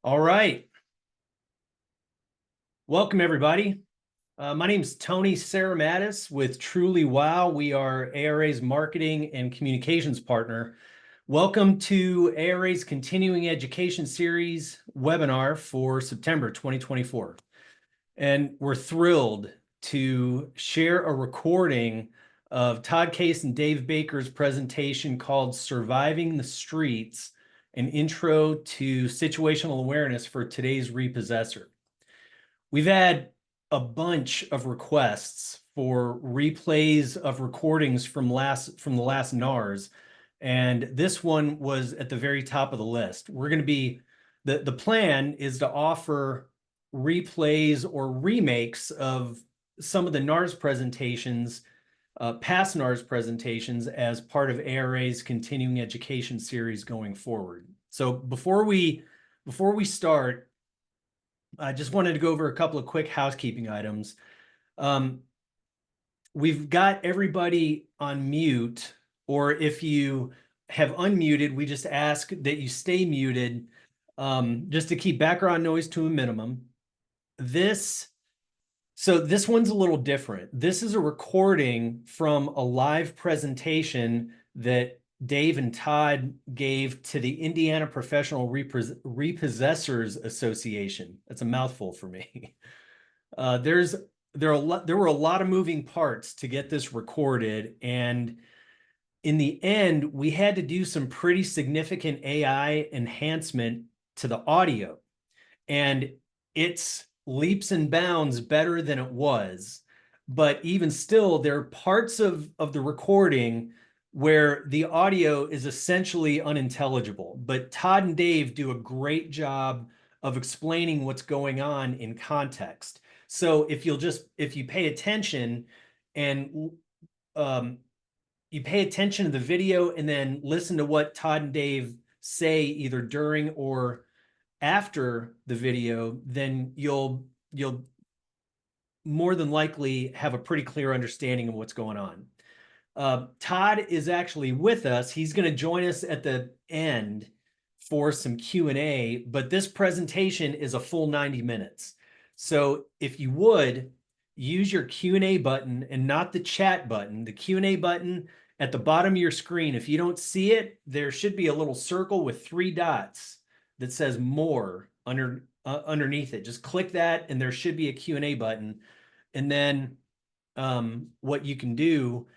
All right. Welcome, everybody. My name is Tony Saramatis with Truly Wow. We are ARA's marketing and communications partner. Welcome to ARA's Continuing Education Series webinar for September 2024. And we're thrilled to share a recording of Todd Case and Dave Baker's presentation called Surviving the Streets, an intro to situational awareness for today's repossessor. We've had a bunch of requests for replays of recordings from the last NARS, and this one was at the very top of the list. We're going to be the plan is to offer replays or remakes of some of the NARS presentations, past NARS presentations, as part of ARA's continuing education series going forward. So before we start, I just wanted to go over a couple of quick housekeeping items. We've got everybody on mute, or if you have unmuted, we just ask that you stay muted, just to keep background noise to a minimum. So this one's a little different. This is a recording from a live presentation that Dave and Todd gave to the Indiana Professional Repossessors Association. That's a mouthful for me. There were a lot of moving parts to get this recorded, and in the end, we had to do some pretty significant AI enhancement to the audio, and it's leaps and bounds better than it was. But even still, there are parts of the recording where the audio is essentially unintelligible. But Todd and Dave do a great job of explaining what's going on in context. So if you pay attention and you pay attention to the video and then listen to what Todd and Dave say either during or after the video, then you'll more than likely have a pretty clear understanding of what's going on. Todd is actually with us. He's going to join us at the end for some Q&A, but this presentation is a full 90 minutes. So if you would, use your Q&A button and not the chat button. The Q&A button at the bottom of your screen, if you don't see it, there should be a little circle with 3 dots that says more underneath it. Just click that and there should be a Q&A button. And then what you can do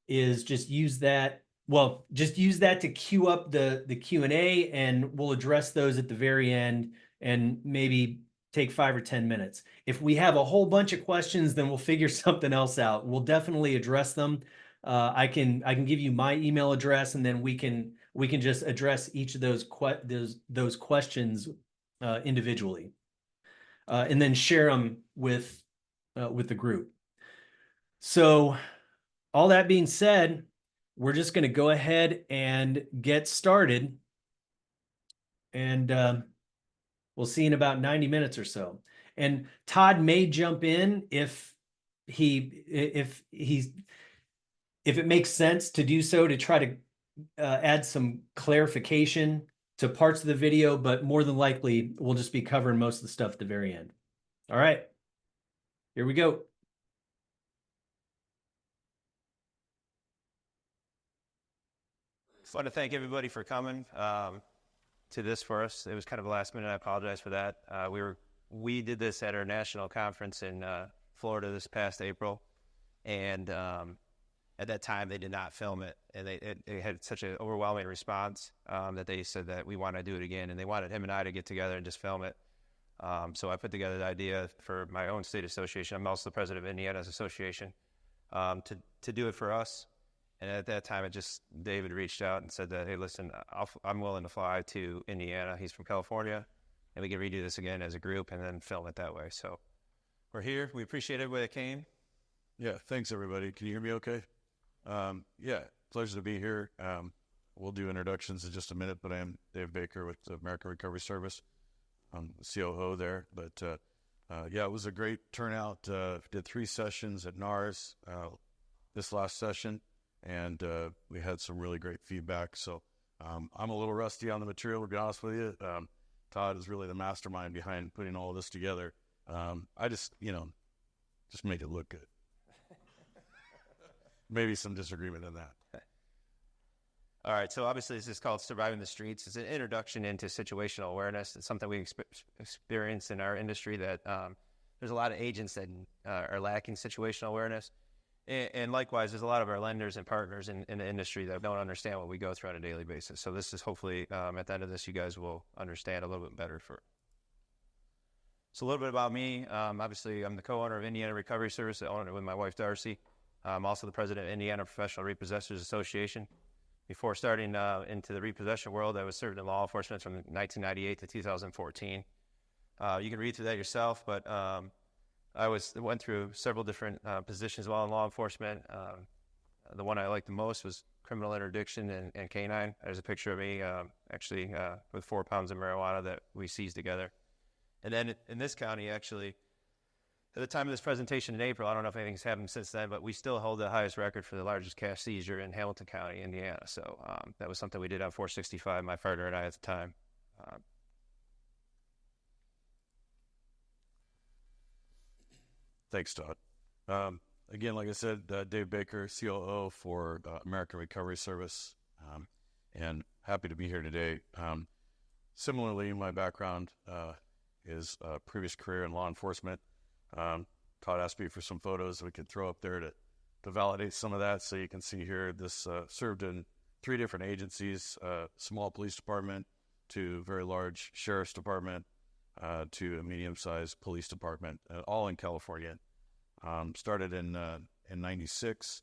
is just use that. Well, just use that to queue up the Q&A, and we'll address those at the very end and maybe take 5 or 10 minutes. If we have a whole bunch of questions, then we'll figure something else out. We'll definitely address them. I can give you my email address, and then we can just address each of those questions individually, and then share them with the group. So all that being said, we're just going to go ahead and get started, and we'll see in about 90 minutes or so. And Todd may jump in if it makes sense to do so, to try to add some clarification to parts of the video, but more than likely, we'll just be covering most of the stuff at the very end. All right, here we go. I want to thank everybody for coming to this for us. It was kind of a last minute. I apologize for that. We did this at our national conference in Florida this past April, and at that time they did not film it, and it had such an overwhelming response that they said that we want to do it again, and they wanted him and I to get together and just film it. So I put together the idea for my own state association. I'm also the president of Indiana's association, to do it for us. And at that time, David reached out and said that, hey, listen, I'm willing to fly to Indiana. He's from California, and we can redo this again as a group and then film it that way. So we're here. We appreciate everybody that came. Yeah, thanks, everybody. Can you hear me okay? Yeah, pleasure to be here. We'll do introductions in just a minute, but I am Dave Baker with the American Recovery Service. I'm the COO there. But, yeah, it was a great turnout. Did 3 sessions at NARS this last session. And we had some really great feedback. So I'm a little rusty on the material, to be honest with you. Todd is really the mastermind behind putting all of this together. I just, just make it look good. Maybe some disagreement in that. All right, so obviously this is called Surviving the Streets. It's an introduction into situational awareness. It's something we experience in our industry that there's a lot of agents that are lacking situational awareness. And likewise, there's a lot of our lenders and partners in the industry that don't understand what we go through on a daily basis. So this is hopefully, at the end of this, you guys will understand a little bit better. So a little bit about me. Obviously, I'm the co-owner of Indiana Recovery Service. I own it with my wife, Darcy. I'm also the president of Indiana Professional Repossessors Association. Before starting into the repossession world, I was serving in law enforcement from 1998 to 2014. You can read through that yourself, but I went through several different positions while in law enforcement. The one I liked the most was criminal interdiction and canine. There's a picture of me actually with 4 pounds of marijuana that we seized together. And then in this county, actually, at the time of this presentation in April, I don't know if anything's happened since then, but we still hold the highest record for the largest cash seizure in Hamilton County, Indiana. So that was something we did on 465, my partner and I at the time. Thanks, Todd. Again, like I said, Dave Baker, COO for American Recovery Service, and happy to be here today. Similarly, my background is a previous career in law enforcement. Todd asked me for some photos we could throw up there to validate some of that. So you can see here, this served in 3 different agencies, small police department to very large sheriff's department to a medium-sized police department, all in California. Started in 96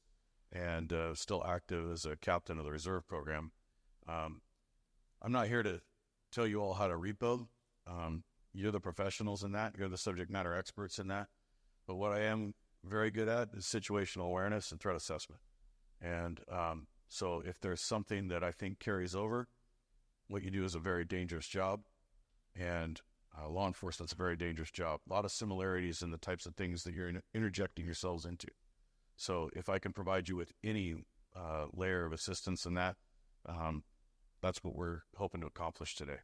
and still active as a captain of the reserve program. I'm not here to tell you all how to repo. You're the professionals in that. You're the subject matter experts in that. But what I am very good at is situational awareness and threat assessment. And so if there's something that I think carries over, what you do is a very dangerous job. And law enforcement's a very dangerous job. A lot of similarities in the types of things that you're interjecting yourselves into. So if I can provide you with any layer of assistance in that, that's what we're hoping to accomplish today.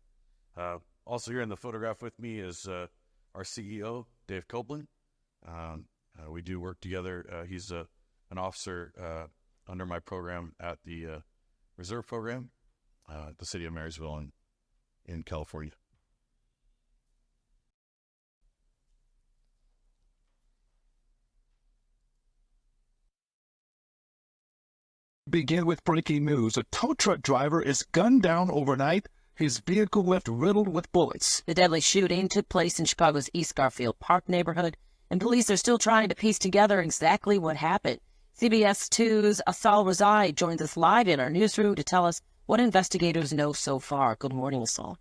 Also here in the photograph with me is our CEO, Dave Copeland. We do work together. He's an officer under my program at the Reserve Program at the city of Marysville in California. Begin with breaking news. A tow truck driver is gunned down overnight. His vehicle left riddled with bullets. The deadly shooting took place in Chicago's East Garfield Park neighborhood, and police are still trying to piece together exactly what happened. CBS 2's Asal Razai joins us live in our newsroom to tell us what investigators know so far. Good morning, Asal.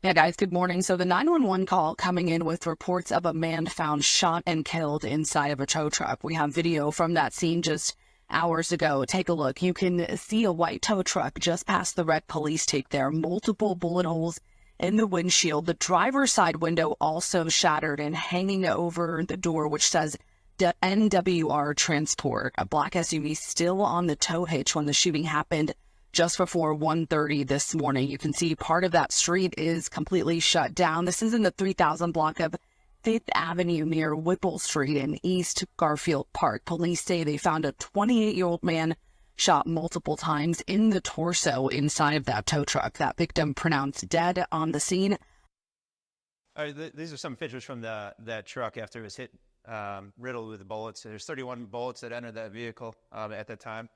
Yeah, guys, good morning. So the 911 call coming in with reports of a man found shot and killed inside of a tow truck. We have video from that scene just hours ago. Take a look. You can see a white tow truck just past the red police take there. Multiple bullet holes in the windshield. The driver's side window also shattered and hanging over the door, which says NWR Transport. A black SUV still on the tow hitch when the shooting happened just before 1:30 this morning. You can see part of that street is completely shut down. This is in the 3000 block of 5th Avenue near Whipple Street in East Garfield Park. Police say they found a 28-year-old man shot multiple times in the torso inside of that tow truck. That victim pronounced dead on the scene. All right, these are some pictures from that truck after it was hit, riddled with bullets. There's 31 bullets that entered that vehicle at that time.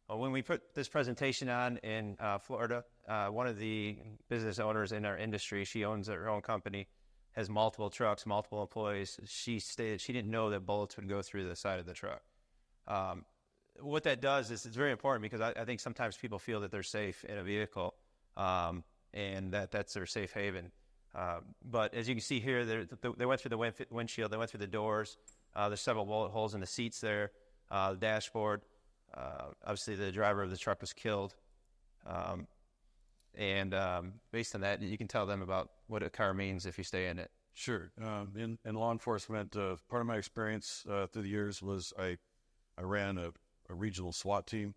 When we put this presentation on in Florida, one of the business owners in our industry, she owns her own company, has multiple trucks, multiple employees. She stated she didn't know that bullets would go through the side of the truck. What that does is it's very important because I think sometimes people feel that they're safe in a vehicle and that's their safe haven. But as you can see here, they went through the windshield, they went through the doors. There's several bullet holes in the seats there, the dashboard. Obviously, the driver of the truck was killed. And based on that, you can tell them about what a car means if you stay in it. Sure. In law enforcement, part of my experience through the years was I ran a regional SWAT team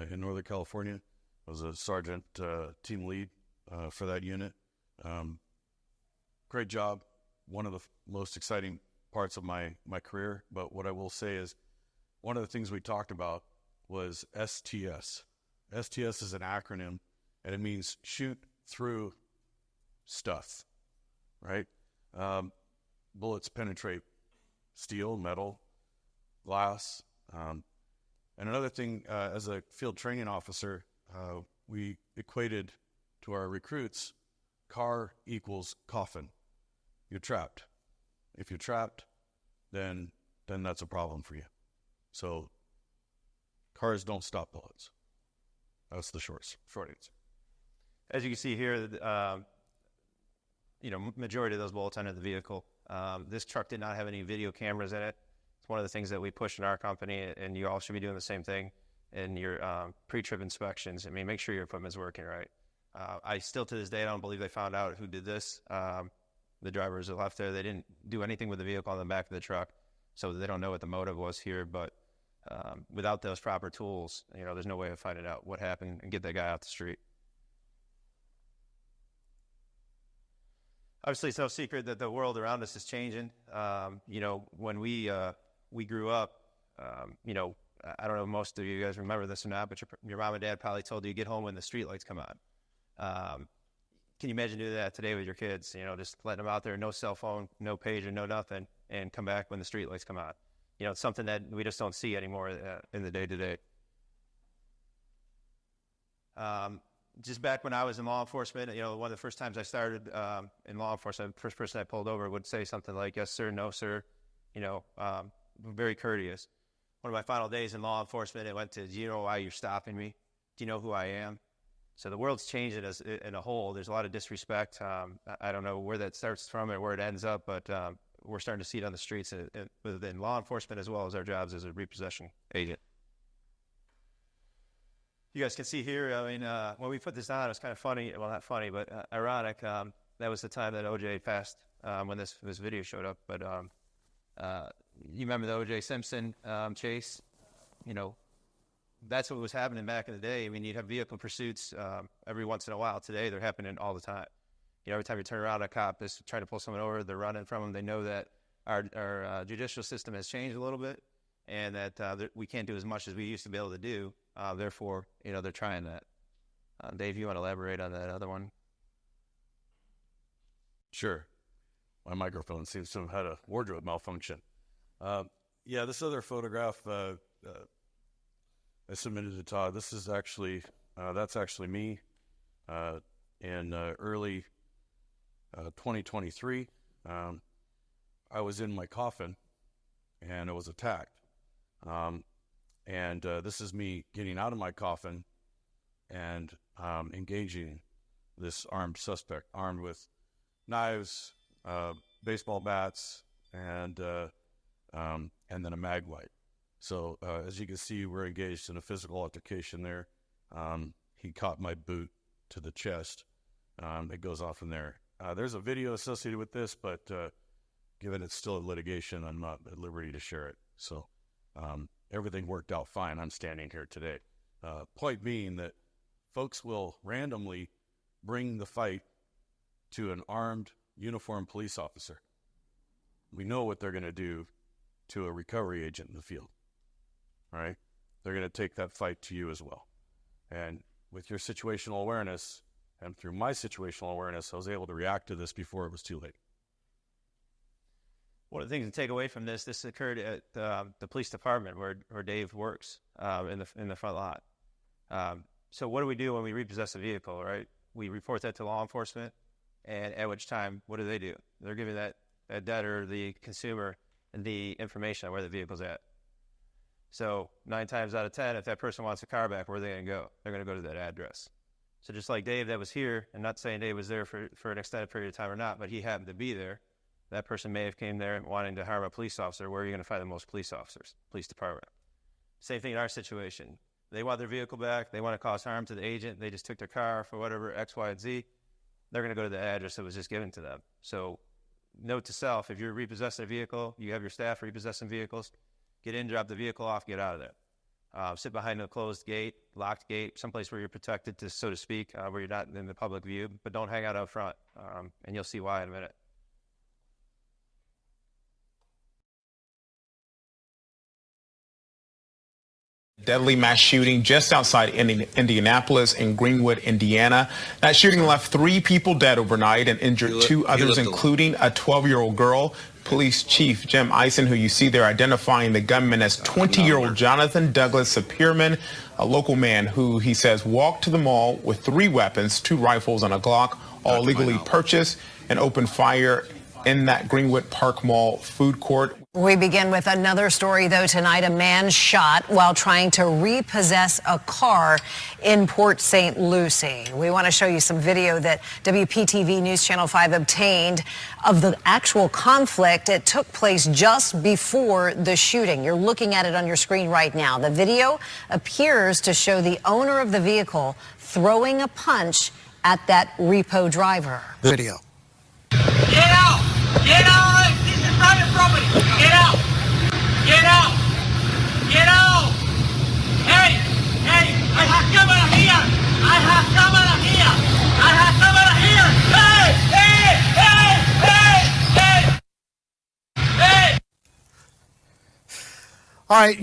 in Northern California. I was a sergeant team lead for that unit. great job. One of the most exciting parts of my career. But what I will say is one of the things we talked about was STS. STS is an acronym, and it means shoot through stuff, right? Bullets penetrate steel, metal, glass. And another thing, as a field training officer, we equated to our recruits, car equals coffin. You're trapped. If you're trapped, then that's a problem for you. So cars don't stop bullets. That's the short answer. As you can see here, majority of those bullets entered the vehicle. This truck did not have any video cameras in it. It's one of the things that we push in our company, and you all should be doing the same thing in your pre-trip inspections. I mean, make sure your equipment's working right. I still, to this day, I don't believe they found out who did this. The drivers that left there, they didn't do anything with the vehicle on the back of the truck, so they don't know what the motive was here. But without those proper tools, there's no way of finding out what happened and get that guy off the street. Obviously, it's no secret that the world around us is changing. When we grew up, I don't know if most of you guys remember this or not, but your mom and dad probably told you get home when the street lights come on. Can you imagine doing that today with your kids? Just letting them out there, no cell phone, no pager, no nothing, and come back when the street lights come on. It's something that we just don't see anymore in the day-to-day. Just back when I was in law enforcement, one of the first times I started in law enforcement, the first person I pulled over would say something like, yes, sir, no, sir, very courteous. One of my final days in law enforcement, it went to, do you know why you're stopping me? Do you know who I am? So the world's changing as in a whole. There's a lot of disrespect. I don't know where that starts from or where it ends up, but we're starting to see it on the streets within law enforcement as well as our jobs as a repossession agent. You guys can see here, when we put this on, it was kind of funny. Well, not funny, but ironic. That was the time that OJ passed when this video showed up. But you remember the OJ Simpson chase? That's what was happening back in the day. I mean, you'd have vehicle pursuits every once in a while. Today, they're happening all the time. Every time you turn around, a cop is trying to pull someone over. They're running from them. They know that our judicial system has changed a little bit, and that we can't do as much as we used to be able to do. Therefore, they're trying that. Dave, you want to elaborate on that other one? Sure. My microphone seems to have had a wardrobe malfunction. This other photograph I submitted to Todd. This is actually, that's actually me in early 2023. I was in my coffin and I was attacked. And this is me getting out of my coffin and engaging this armed suspect, armed with knives, baseball bats, and then a mag light. So as you can see, we're engaged in a physical altercation there. He caught my boot to the chest. It goes off from there. There's a video associated with this, but given it's still in litigation, I'm not at liberty to share it. So everything worked out fine. I'm standing here today. Point being that folks will randomly bring the fight to an armed, uniformed police officer. We know what they're going to do to a recovery agent in the field. All right? They're going to take that fight to you as well. And with your situational awareness, and through my situational awareness, I was able to react to this before it was too late. One of the things to take away from this occurred at the police department where Dave works in the front lot. So what do we do when we repossess a vehicle, right? We report that to law enforcement, and at which time, what do? They're giving that debtor, the consumer, the information on where the vehicle's at. So 9 times out of 10, if that person wants a car back, where are they going to go? They're going to go to that address. So just like Dave that was here, and not saying Dave was there for an extended period of time or not, but he happened to be there, that person may have came there wanting to harm a police officer. Where are you going to find the most police officers? Police department. Same thing in our situation. They want their vehicle back. They want to cause harm to the agent. They just took their car for whatever, X, Y, and Z. They're going to go to the address that was just given to them. So note to self, if you're repossessing a vehicle, you have your staff repossessing vehicles, get in, drop the vehicle off, get out of there. Sit behind a closed gate, locked gate, someplace where you're protected, so to speak, where you're not in the public view, but don't hang out front, and you'll see why in a minute. Deadly mass shooting just outside Indianapolis in Greenwood, Indiana. That shooting left 3 people dead overnight and injured 2 others, including a 12-year-old girl. Police Chief Jim Eisen, who you see there, identifying the gunman as 20-year-old Jonathan Douglas Sapirman, a local man who he says walked to the mall with 3 weapons, 2 rifles and a Glock, all legally purchased, and opened fire in that Greenwood Park Mall food court. We begin with another story, though, tonight. A man shot while trying to repossess a car in Port St. Lucie. We want to show you some video that WPTV News Channel 5 obtained of the actual conflict. It took place just before the shooting. You're looking at it on your screen right now. The video appears to show the owner of the vehicle throwing a punch at that repo driver. Video. Get out! Get out! This is private property! Get out! Get out! Get out! Hey! Hey! I have camera here! I have camera here! I have camera here! Hey! Hey! Hey! Hey! Hey! All right,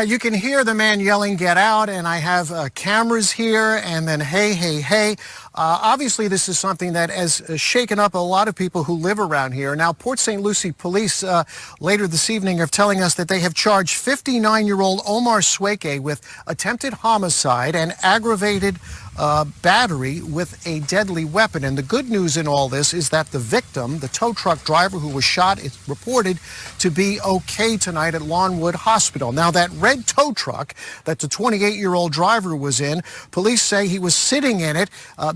you can hear the man yelling, "Get out!" And I have cameras here, and then hey, hey, hey. Obviously, this is something that has shaken up a lot of people who live around here. Now, Port St. Lucie police later this evening are telling us that they have charged 59-year-old Omar Sweke with attempted homicide and aggravated battery with a deadly weapon. And the good news in all this is that the victim, the tow truck driver who was shot, is reported to be okay tonight at Lawnwood Hospital. Now, that red tow truck that the 28-year-old driver was in, police say he was sitting in it.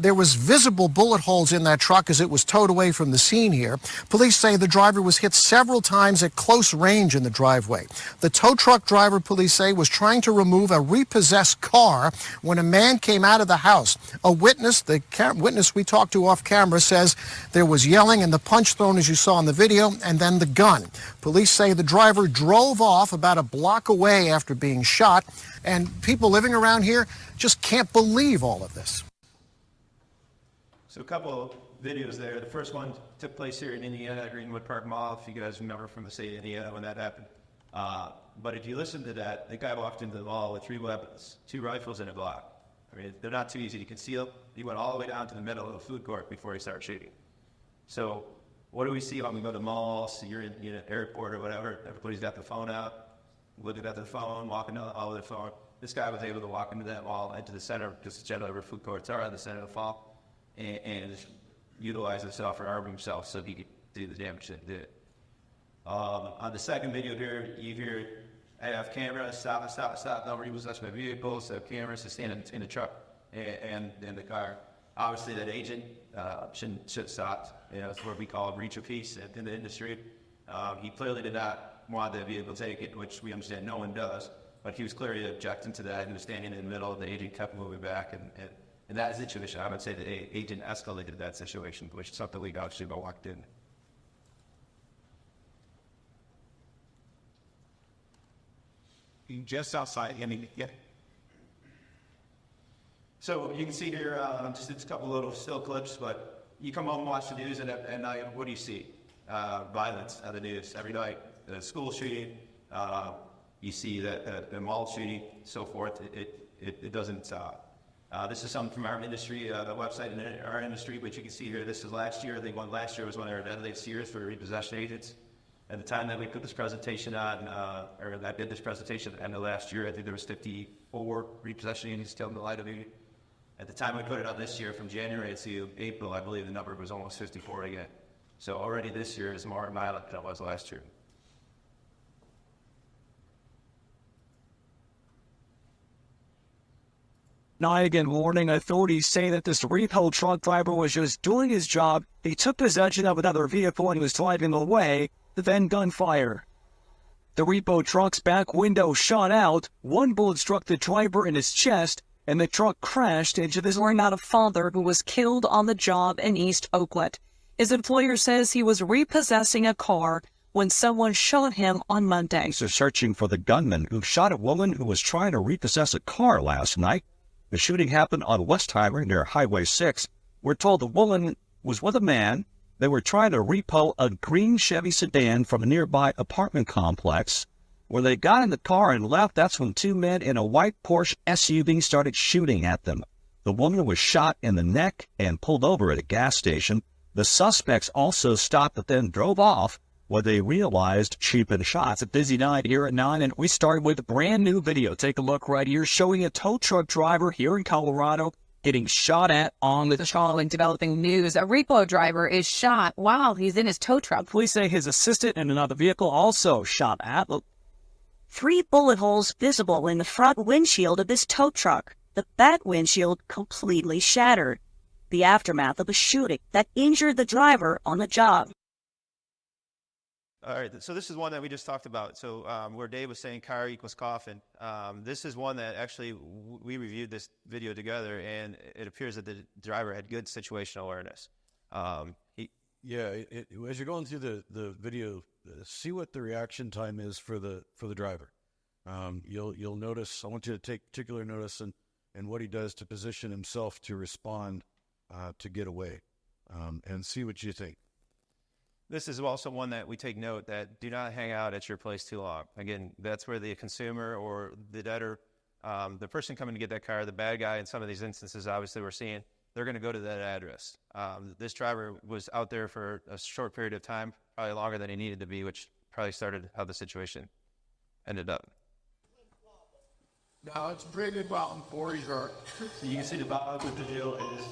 There was visible bullet holes in that truck as it was towed away from the scene here. Police say the driver was hit several times at close range in the driveway. The tow truck driver, police say, was trying to remove a repossessed car when a man came out of the house. A witness, the witness we talked to off camera, says there was yelling and the punch thrown as you saw in the video, and then the gun. Police say the driver drove off about a block away after being shot, and people living around here just can't believe all of this. So a couple of videos there. The first one took place here in Indiana, Greenwood Park Mall, if you guys remember from the state of Indiana when that happened. But if you listen to that, the guy walked into the mall with 3 weapons, 2 rifles and a Glock. I mean, they're not too easy to conceal. He went all the way down to the middle of the food court before he started shooting. So what do we see when we go to malls, you're in an airport or whatever, everybody's got the phone out, looking at the phone, walking all over the phone. This guy was able to walk into that mall, into the center, because the general food courts are in the center of the mall, and utilize himself or arm himself so he could do the damage that he did. On the second video here, you hear, I have cameras, stop, no repossess my vehicles, have cameras to stand in the truck and in the car. Obviously that agent should stop. You know, it's what we call a breach of peace in the industry. He clearly did not want the vehicle taken, which we understand no one does, but he was clearly objecting to that and was standing in the middle. The agent kept moving back, and in that situation, I would say the agent escalated that situation, which is something we actually walked in. Just outside, yeah. So you can see here, just a couple little still clips, but you come home and watch the news, and at night, what do you see? Violence on the news every night. The school shooting, you see that the mall shooting, so forth. It doesn't stop. This is something from our industry, the website in our industry, which you can see here. This is last year. I think last year was one of our deadliest years for repossession agents. At the time that we put this presentation on, or I did this presentation at the end of last year, I think there was 54 repossession agents killed in the light of duty. At the time we put it on this year, from January to April, I believe the number was almost 54 again. So already this year is more violent than it was last year. Again warning authorities say that this repo truck driver was just doing his job. He took possession of another vehicle and was driving away, then gunfire. The repo truck's back window shot out, 1 bullet struck the driver in his chest, and the truck crashed into this. We're not a father who was killed on the job in East Oakland. His employer says he was repossessing a car when someone shot him on Monday. Police are searching for the gunman who shot a woman who was trying to repossess a car last night. The shooting happened on Westheimer near Highway 6. We're told the woman was with a man. They were trying to repo a green Chevy sedan from a nearby apartment complex. When they got in the car and left, that's when two men in a white Porsche SUV started shooting at them. The woman was shot in the neck and pulled over at a gas station. The suspects also stopped but then drove off when they realized she'd been shot. It's a busy night here at 9, and we started with a brand new video. Take a look right here, showing a tow truck driver here in Colorado getting shot at on the Following developing news, a repo driver is shot while he's in his tow truck. Police say his assistant in another vehicle also shot at. Look, 3 bullet holes visible in the front windshield of this tow truck. The back windshield completely shattered. The aftermath of a shooting that injured the driver on the job. All right, so this is one that we just talked about. So where Dave was saying car equals coffin, this is one that actually we reviewed this video together, and it appears that the driver had good situational awareness. As you're going through the video, see what the reaction time is for the driver. You'll notice. I want you to take particular notice in what he does to position himself to respond to get away, and see what you think. This is also one that we take note that do not hang out at your place too long. Again, that's where the consumer or the debtor, the person coming to get that car, the bad guy in some of these instances, obviously we're seeing, they're going to go to that address. This driver was out there for a short period of time, probably longer than he needed to be, which probably started how the situation ended up. Now it's a pretty good bottom for sure. So you can see the bottom of the deal is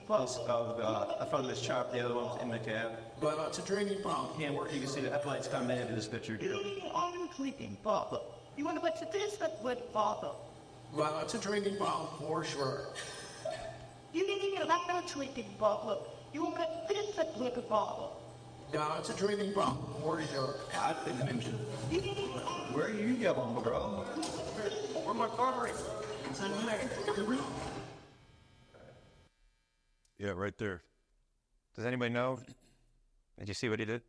plus of I found this chop, the other one's in the cab. But it's a drinking problem. Can't work. You can see the headlights coming into this picture. I'm sleeping, Papa. You want to put this with Papa? Well, it's a drinking problem for sure. You need to let that sleeping, Papa. You want to put this with Papa? No, it's a drinking problem for sure. I didn't mention. Where are you going, bro? Where my car is? It's in there. Yeah, right there. Does anybody know? Did you see what he did?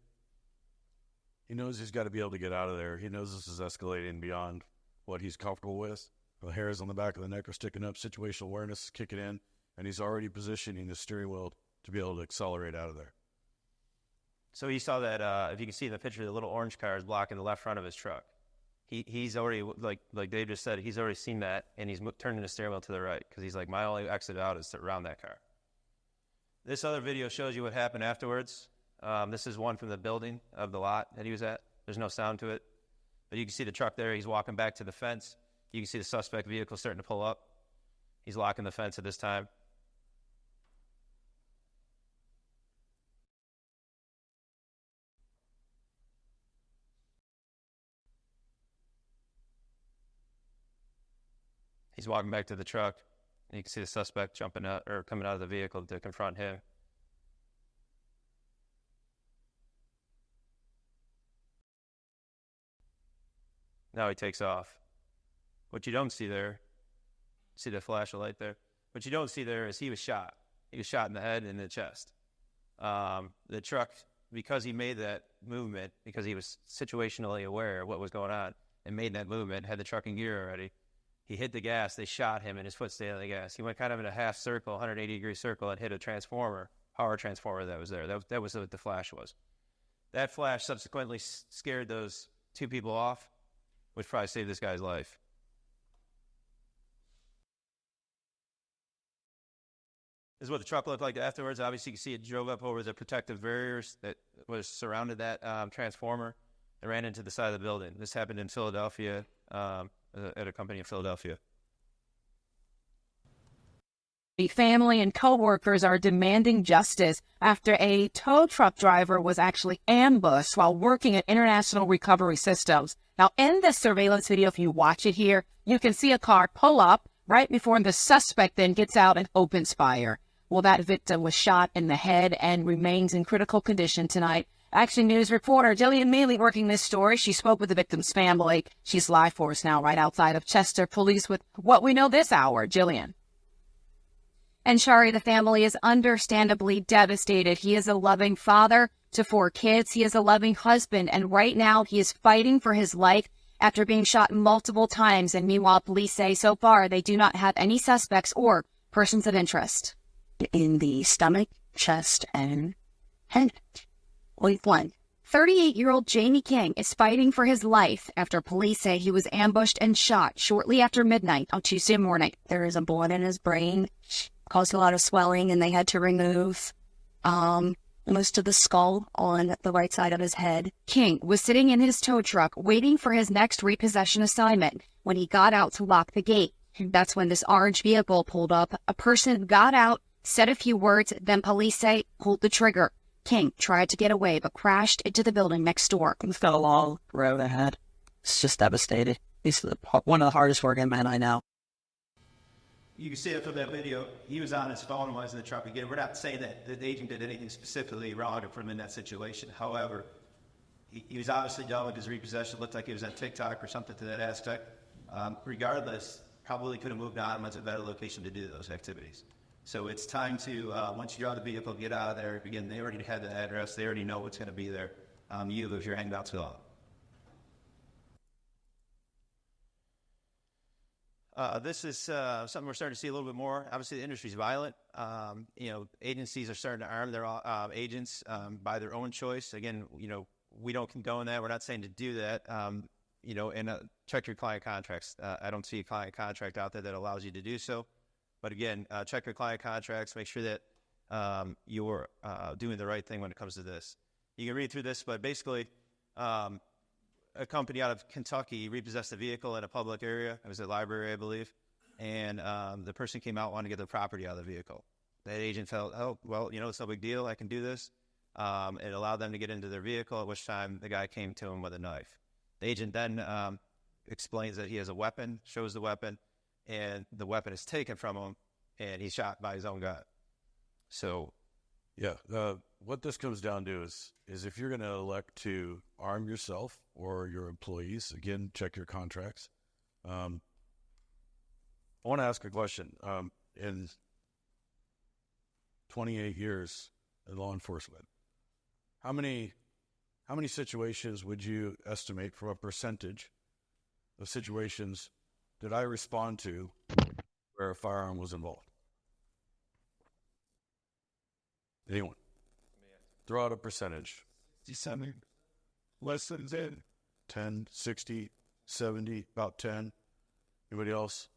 He knows he's got to be able to get out of there. He knows this is escalating beyond what he's comfortable with. The hairs on the back of the neck are sticking up. Situational awareness is kicking in, and he's already positioning the steering wheel to be able to accelerate out of there. So he saw that, if you can see in the picture, the little orange car is blocking the left front of his truck. He's already, like Dave just said, he's already seen that, and he's turning the steering wheel to the right because he's like, my only exit out is around that car. This other video shows you what happened afterwards. This is one from the building of the lot that he was at. There's no sound to it. But you can see the truck there. He's walking back to the fence. You can see the suspect vehicle starting to pull up. He's locking the fence at this time. He's walking back to the truck. And you can see the suspect jumping out or coming out of the vehicle to confront him. Now he takes off. What you don't see there, see the flash of light there? What you don't see there is he was shot. He was shot in the head and in the chest. The truck, because he made that movement, because he was situationally aware of what was going on and made that movement, had the truck in gear already, he hit the gas, they shot him, and his foot stayed on the gas. He went kind of in a half circle, 180-degree circle, and hit a transformer, power transformer that was there. That was what the flash was. That flash subsequently scared those two people off, which probably saved this guy's life. This is what the truck looked like afterwards. Obviously, you can see it drove up over the protective barriers that was surrounded that transformer and ran into the side of the building. This happened in Philadelphia, at a company in Philadelphia. The family and co-workers are demanding justice after a tow truck driver was actually ambushed while working at International Recovery Systems. Now, in this surveillance video, if you watch it here, you can see a car pull up right before the suspect then gets out and opens fire. Well, that victim was shot in the head and remains in critical condition tonight. Action News reporter Jillian Mealy working this story. She spoke with the victim's family. She's live for us now right outside of Chester Police with what we know this hour. Jillian. And Shari, the family is understandably devastated. He is a loving father to 4 kids. He is a loving husband. And right now he is fighting for his life after being shot multiple times. And meanwhile, police say so far they do not have any suspects or persons of interest. In the stomach, chest, and head. Point blank. 38-year-old Jamie King is fighting for his life after police say he was ambushed and shot shortly after midnight on Tuesday morning. There is a bullet in his brain, caused a lot of swelling, and they had to remove most of the skull on the right side of his head. King was sitting in his tow truck waiting for his next repossession assignment when he got out to lock the gate. That's when this orange vehicle pulled up. A person got out, said a few words, then police say pulled the trigger. King tried to get away but crashed into the building next door. He's got a long road ahead. It's just devastated. He's one of the hardest working men I know. You can see it from that video. He was on his phone while he was in the truck. Again, we're not saying that the agent did anything specifically wrong to put him in that situation. However, he was obviously done with his repossession. It looked like he was on TikTok or something to that aspect. Regardless, probably could have moved on and went to a better location to do those activities. So it's time to, once you draw the vehicle, get out of there. Again, they already had the address. They already know what's going to be there. You, if you're hanging out too long. This is something we're starting to see a little bit more. Obviously, the industry's violent. Agencies are starting to arm their agents by their own choice. Again, we don't condone that. We're not saying to do that. Check your client contracts. I don't see a client contract out there that allows you to do so. But again, check your client contracts. Make sure that you're doing the right thing when it comes to this. You can read through this, but basically, a company out of Kentucky repossessed a vehicle in a public area. It was a library, I believe. And the person came out wanting to get the property out of the vehicle. That agent felt, oh, well, it's no big deal. I can do this. It allowed them to get into their vehicle, at which time the guy came to him with a knife. The agent then explains that he has a weapon, shows the weapon, and the weapon is taken from him, and he's shot by his own gun. So, yeah, what this comes down to is if you're going to elect to arm yourself or your employees, again, check your contracts. I want to ask a question. In 28 years in law enforcement, how many situations would you estimate, from a percentage of situations did I respond to where a firearm was involved? Anyone? Throw out a percentage. 67. Less than 10. 10, 60, 70, about 10. Anybody else?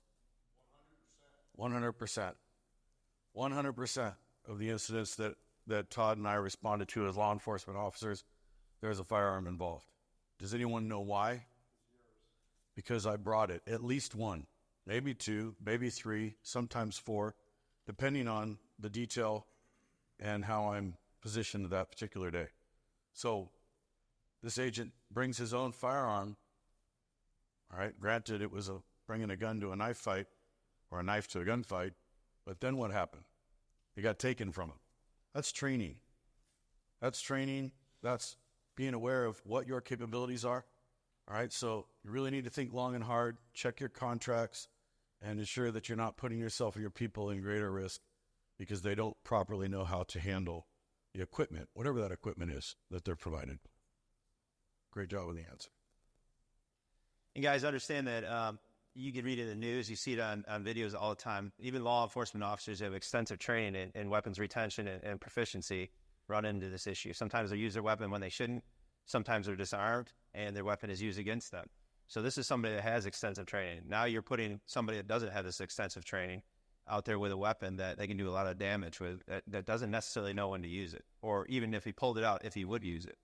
100%. 100% of the incidents that Todd and I responded to as law enforcement officers, there's a firearm involved. Does anyone know why? Because I brought it. At least one, maybe two, maybe three, sometimes four, depending on the detail and how I'm positioned that particular day. So this agent brings his own firearm. All right, granted, it was bringing a gun to a knife fight or a knife to a gunfight, but then what happened? It got taken from him. That's training. That's training. That's being aware of what your capabilities are. All right, so you really need to think long and hard, check your contracts, and ensure that you're not putting yourself or your people in greater risk because they don't properly know how to handle the equipment, whatever that equipment is that they're provided. Great job with the answer. And guys, understand that you can read it in the news, you see it on videos all the time. Even law enforcement officers who have extensive training in weapons retention and proficiency run into this issue. Sometimes they use their weapon when they shouldn't. Sometimes they're disarmed and their weapon is used against them. So this is somebody that has extensive training. Now you're putting somebody that doesn't have this extensive training out there with a weapon that they can do a lot of damage with, that doesn't necessarily know when to use it, or even if he pulled it out, if he would use it.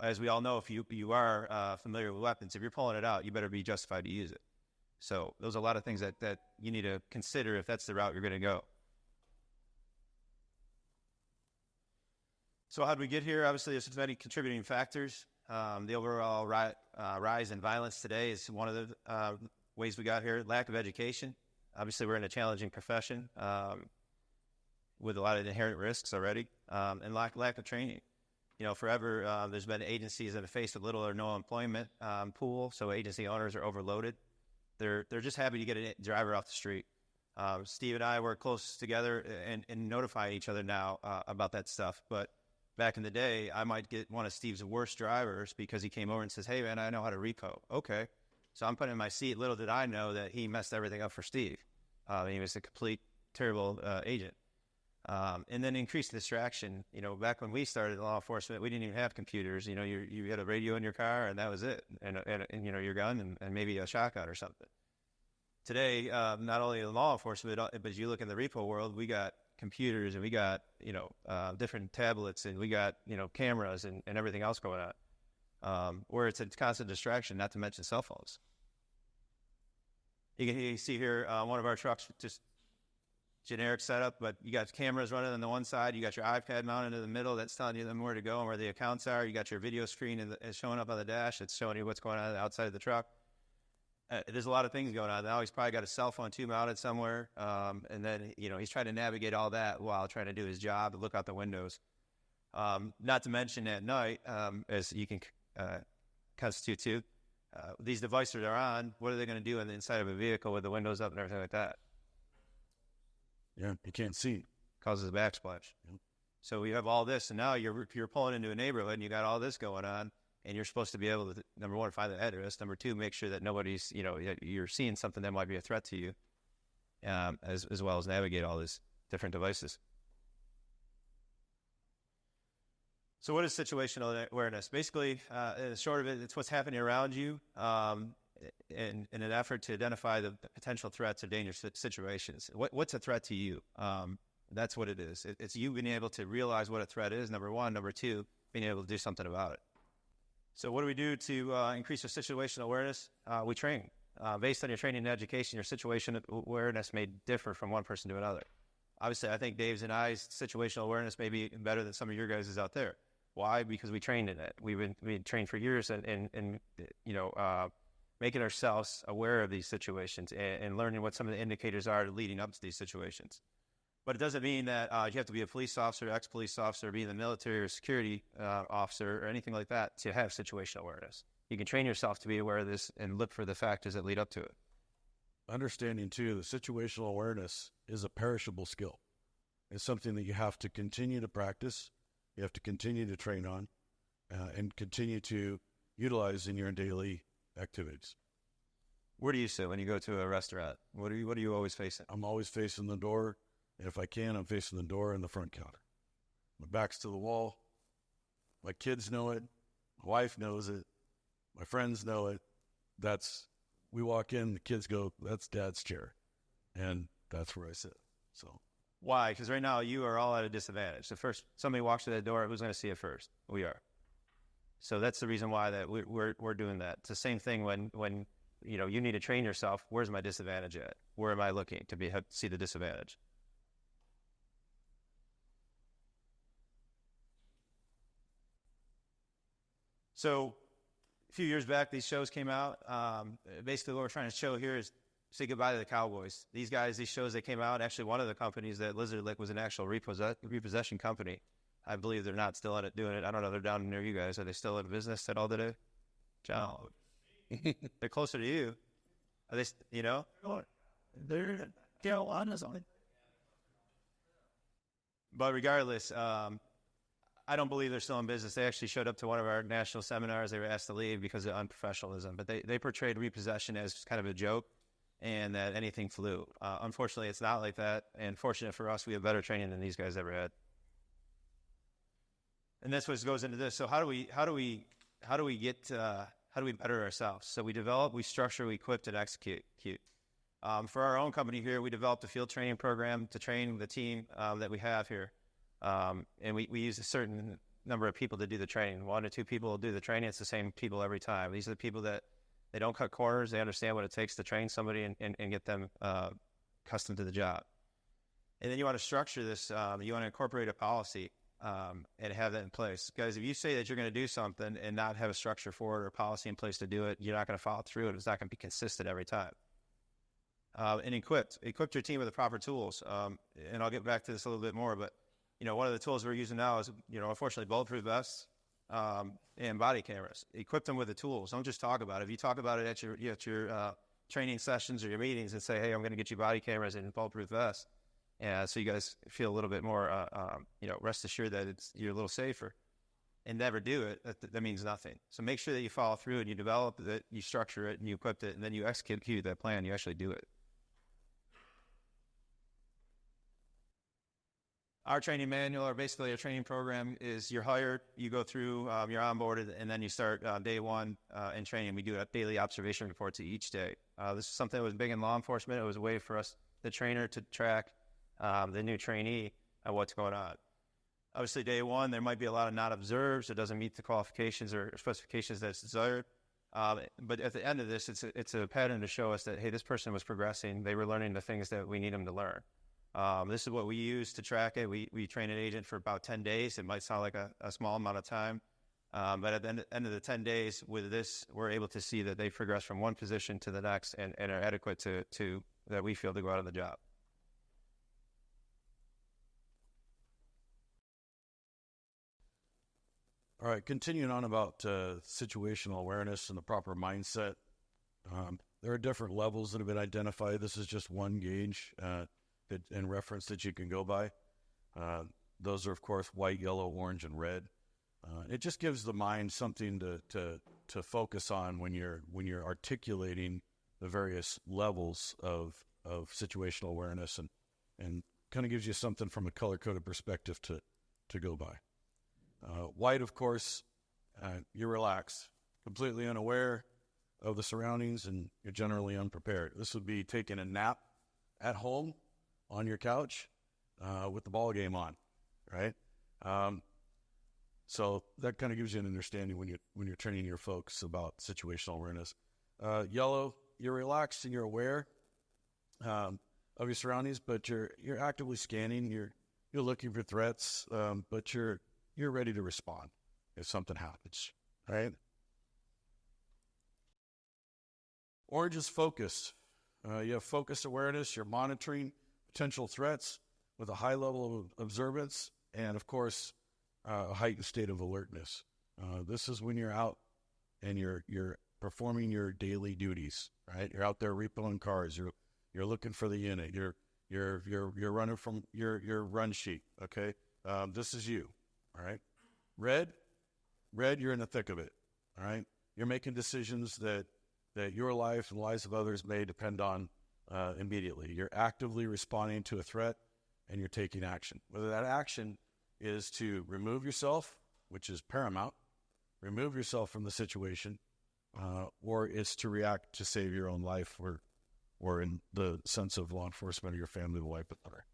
As we all know, if you are familiar with weapons, if you're pulling it out, you better be justified to use it. So those are a lot of things that you need to consider if that's the route you're going to go. So how did we get here? Obviously, there's many contributing factors. The overall rise in violence today is one of the ways we got here. Lack of education. Obviously, we're in a challenging profession with a lot of inherent risks already, and lack of training. Forever there's been agencies that have faced a little or no employment pool, so agency owners are overloaded. They're just happy to get a driver off the street. Steve and I work close together and notify each other now about that stuff, but back in the day, I might get one of Steve's worst drivers because he came over and says, hey, man, I know how to repo. Okay. So I'm putting in my seat. Little did I know that he messed everything up for Steve. He was a complete, terrible agent. And then increased distraction. You know, back when we started in law enforcement, we didn't even have computers. You know, you had a radio in your car, and that was it, and you know, your gun and maybe a shotgun or something. Today, not only in law enforcement, but you look in the repo world, we got computers, and we got, you know, different tablets, and we got, you know, cameras and everything else going on, where it's a constant distraction, not to mention cell phones. You see here one of our trucks, just generic setup, but you got cameras running on the one side, you got your iPad mounted in the middle, that's telling you them where to go and where the accounts are. You got your video screen is showing up on the dash, it's showing you what's going on outside of the truck. There's a lot of things going on now. He's probably got a cell phone too mounted somewhere, and then, you know, he's trying to navigate all that while trying to do his job and look out the windows. Not to mention at night, as you can constitute too, these devices are on. What are they going to do on the inside of a vehicle with the windows up and everything like that? Yeah, you can't see. Causes a backsplash. Yep. So we have all this, and now you're pulling into a neighborhood, and you got all this going on. And you're supposed to be able to, number one, find the address. Number two, make sure that nobody's, you know, you're seeing something that might be a threat to you, as well as navigate all these different devices. So what is situational awareness? Basically, in short of it, it's what's happening around you in an effort to identify the potential threats or dangerous situations. What's a threat to you? That's what it is. It's you being able to realize what a threat is, number one. Number two, being able to do something about it. So what do we do to increase your situational awareness? We train. Based on your training and education, your situational awareness may differ from one person to another. Obviously, I think Dave's and I's situational awareness may be better than some of your guys' out there. Why? Because we trained in it. We've been trained for years in you know, making ourselves aware of these situations and learning what some of the indicators are leading up to these situations. But it doesn't mean that you have to be a police officer, ex-police officer, be in the military or security officer or anything like that to have situational awareness. You can train yourself to be aware of this and look for the factors that lead up to it. Understanding, too, the situational awareness is a perishable skill. It's something that you have to continue to practice, you have to continue to train on, and continue to utilize in your daily activities. Where do you sit when you go to a restaurant? What are you always facing? I'm always facing the door. And if I can, I'm facing the door and the front counter. My back's to the wall. My kids know it. My wife knows it. My friends know it. We walk in, the kids go, that's Dad's chair. And that's where I sit. So why? Because right now you are all at a disadvantage. The first somebody walks through that door, who's going to see it first? We are. So that's the reason why that we're doing that. It's the same thing when you know, you need to train yourself. Where's my disadvantage at? Where am I looking to see the disadvantage? So a few years back, these shows came out. Basically, what we're trying to show here is say goodbye to the cowboys. These guys, these shows that came out, actually one of the companies that Lizard Lick was an actual repossession company. I believe they're not still in it doing it. I don't know. They're down near you guys. Are they still in business at all today? John, they're closer to you. Are they, you know? They're Carolina's on it. But regardless, I don't believe they're still in business. They actually showed up to one of our national seminars. They were asked to leave because of unprofessionalism. But they portrayed repossession as kind of a joke and that anything flew. Unfortunately, it's not like that. And fortunate for us, we have better training than these guys ever had. And that's what goes into this. So how do we better ourselves? So we develop, we structure, we equip, and execute. For our own company here, we developed a field training program to train the team that we have here. And we use a certain number of people to do the training. 1 to 2 people will do the training. It's the same people every time. These are the people that they don't cut corners. They understand what it takes to train somebody and get them accustomed to the job. And then you want to structure this. You want to incorporate a policy and have that in place. Guys, if you say that you're going to do something and not have a structure for it or a policy in place to do it, you're not going to follow through. It's not going to be consistent every time. And equip your team with the proper tools. And I'll get back to this a little bit more, but you know, one of the tools we're using now is, you know, unfortunately, bulletproof vests and body cameras. Equip them with the tools. Don't just talk about it. If you talk about it at your training sessions or your meetings and say, hey, I'm going to get you body cameras and bulletproof vests, so you guys feel a little bit more, you know, rest assured that you're a little safer, and never do it, that means nothing. So make sure that you follow through and you develop it, you structure it, and you equip it, and then you execute that plan. You actually do it. Our training manual, or basically our training program, is you're hired, you go through, you're onboarded, and then you start day one in training. We do daily observation reports each day. This is something that was big in law enforcement. It was a way for us, the trainer, to track the new trainee and what's going on. Obviously, day one, there might be a lot of not observed. It doesn't meet the qualifications or specifications that's desired. But at the end of this, it's a pattern to show us that, hey, this person was progressing. They were learning the things that we need them to learn. This is what we use to track it. We train an agent for about 10 days. It might sound like a small amount of time. But at the end of the 10 days with this, we're able to see that they progress from one position to the next and are adequate to that we feel to go out on the job. All right, continuing on about situational awareness and the proper mindset. There are different levels that have been identified. This is just one gauge in reference that you can go by. Those are, of course, white, yellow, orange, and red. It just gives the mind something to focus on when you're articulating the various levels of situational awareness, and kind of gives you something from a color-coded perspective to go by. White, of course, you're relaxed, completely unaware of the surroundings, and you're generally unprepared. This would be taking a nap at home on your couch with the ball game on, right? So that kind of gives you an understanding when you're training your folks about situational awareness. Yellow, you're relaxed and you're aware of your surroundings, but you're actively scanning. You're looking for threats, but you're ready to respond if something happens, right? Orange is focused. You have focused awareness. You're monitoring potential threats with a high level of observance and, of course, a heightened state of alertness. This is when you're out and you're performing your daily duties, right? You're out there repoing cars. You're looking for the unit. You're running from your run sheet. Okay, this is you. All right. Red, you're in the thick of it. All right. You're making decisions that your life and the lives of others may depend on immediately. You're actively responding to a threat and you're taking action. Whether that action is to remove yourself, which is paramount, remove yourself from the situation, or it's to react to save your own life, or in the sense of law enforcement, or your family, the life of another.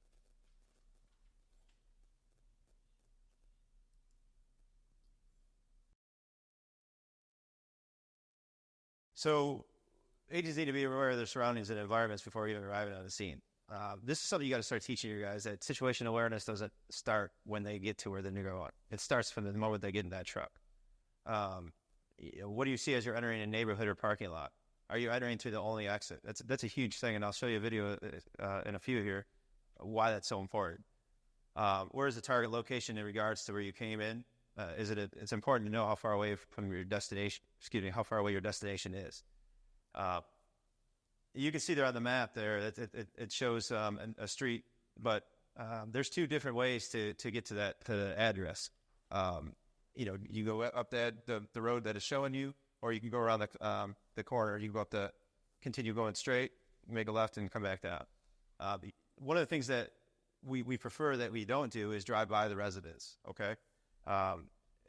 So agents need to be aware of their surroundings and environments before even arriving on the scene. This is something you got to start teaching your guys, that situational awareness doesn't start when they get to where they're going. It starts from the moment they get in that truck. What do you see as you're entering a neighborhood or parking lot? Are you entering through the only exit? That's a huge thing, and I'll show you a video in a few here why that's so important. Where is the target location in regards to where you came in? It's important to know how far away from your destination, how far away your destination is. You can see there on the map there that it shows a street, but there's two different ways to get to the address. You go up the road that is showing you, or you can go around the corner. You can go continue going straight, make a left, and come back down. One of the things that we prefer that we don't do is drive by the residence. Okay.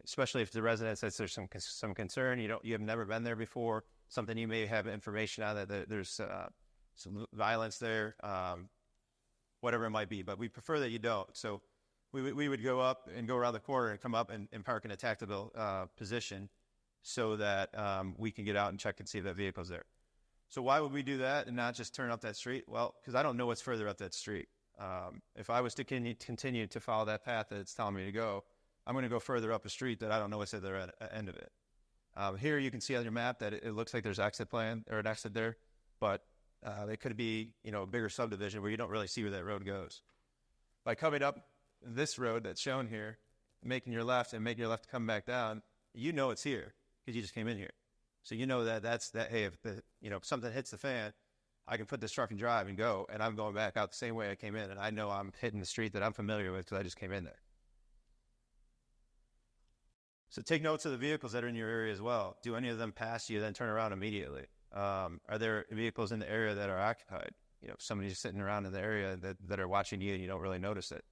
Especially if the residence says there's some concern, you have never been there before, something you may have information on that there's some violence there, whatever it might be. But we prefer that you don't. So we would go up and go around the corner and come up and park in a tactical position so that we can get out and check and see if that vehicle's there. So why would we do that and not just turn up that street? Well, because I don't know what's further up that street. If I was to continue to follow that path that it's telling me to go, I'm going to go further up a street that I don't know what's at the end of it. Here you can see on your map that it looks like there's an exit there, but it could be a bigger subdivision where you don't really see where that road goes. By coming up this road that's shown here, making your left come back down, it's here because you just came in here. So that's that. Hey, if something hits the fan, I can put this truck and drive and go, and I'm going back out the same way I came in, and I know I'm hitting the street that I'm familiar with because I just came in there. So take notes of the vehicles that are in your area as well. Do any of them pass you, then turn around immediately? Are there vehicles in the area that are occupied? Somebody's sitting around in the area that are watching you and you don't really notice it.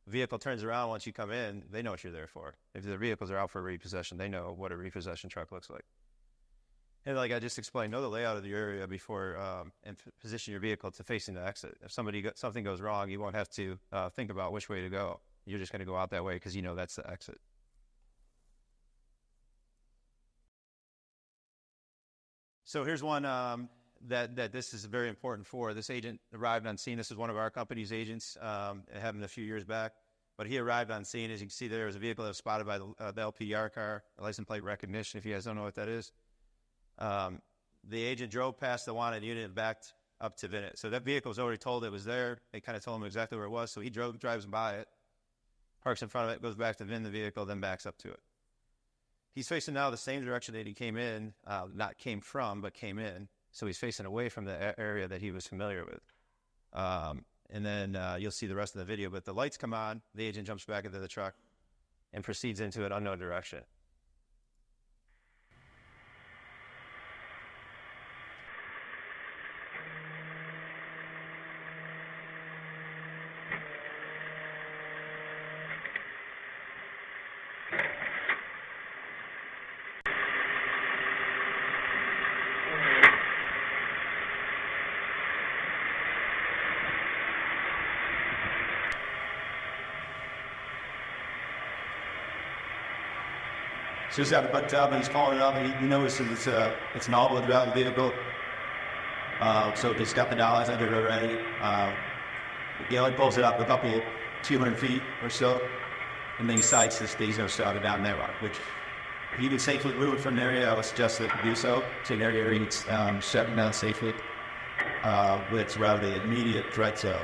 vehicle turns around once you come in, they know what you're there for. If the vehicles are out for repossession, they know what a repossession truck looks like. And like I just explained, know the layout of the area before and position your vehicle to facing the exit. If something goes wrong, you won't have to think about which way to go. You're just going to go out that way because you know that's the exit. So here's one that this is very important for. This agent arrived on scene. This is one of our company's agents. It happened a few years back. But he arrived on scene. As you can see, there was a vehicle that was spotted by the LPR car, license plate recognition, if you guys don't know what that is. The agent drove past the wanted unit and backed up to VIN it. So that vehicle was already told it was there. They kind of told him exactly where it was. So he drives by it, parks in front of it, goes back to VIN the vehicle, then backs up to it. He's facing now the same direction that he came in, not came from, but came in. So he's facing away from the area that he was familiar with. And then you'll see the rest of the video. But the lights come on, the agent jumps back into the truck and proceeds into an unknown direction. So he's got the butt up and he's calling it up, and he notices it's an all-wheel drive vehicle. So he's got the dollars under it already. He only pulls it up a couple 200 feet or so, and then he sights this diesel started down there, which if you can safely move from the area, I would suggest that you do so to an area where you can shut down safely, but it's rather the immediate threat zone.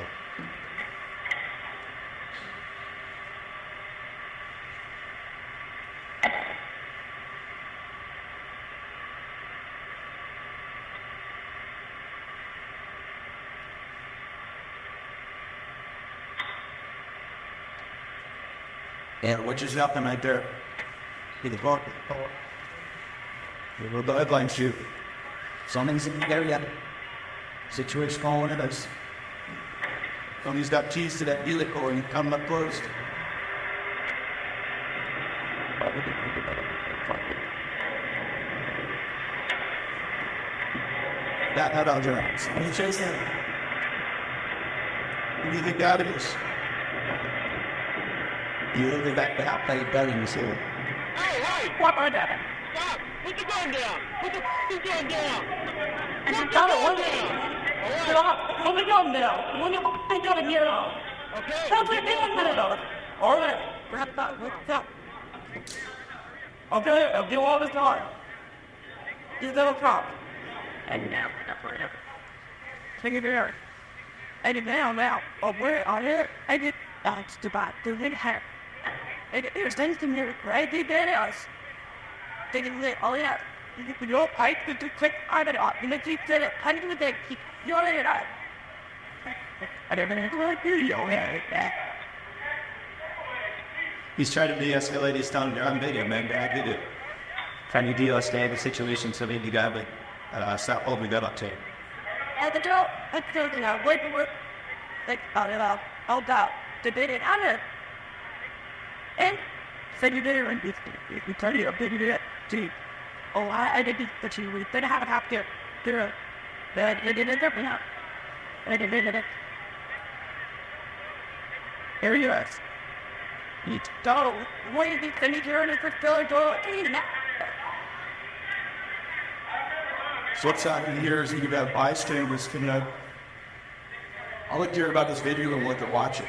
And what just happened right there? See the car? The headline shoot. Something's in the area. Situational one of those. Somebody's got keys to that vehicle and come up close. That out your eyes. Let me chase him. Who do you think that is? You look at that back plate better than this here. Hey! What are that? Stop! Put the gun down! Put the gun down! And you got it one day. Stop! Put the gun down! When you put the gun in here. Okay. Stop it down! All right. Wrap that. What's up? Okay, I'll do all this time. He's no cop. And now, take it here. And now, where are you? I did that's the bad to the hair. There's things to me right there. Take it, oh yeah. You know, I could click on it off. You know, keep it. I didn't think you're it. I don't know what to do. He's trying to de-escalate his tone. You're on video, man. Bad video. Trying to de-escalate the situation so maybe you got to stop holding that up to him. At the door, I'm still wait for it. Like, hold out. The bit it out of it. And said you did it and you tell you did it to oh I did it but you didn't have to do it. But it didn't happen out. I did it. Here you are. You don't wait to meet your own for filling door. So what's happening here is you got bystanders coming out. I'll let you hear about this video and let them watch it.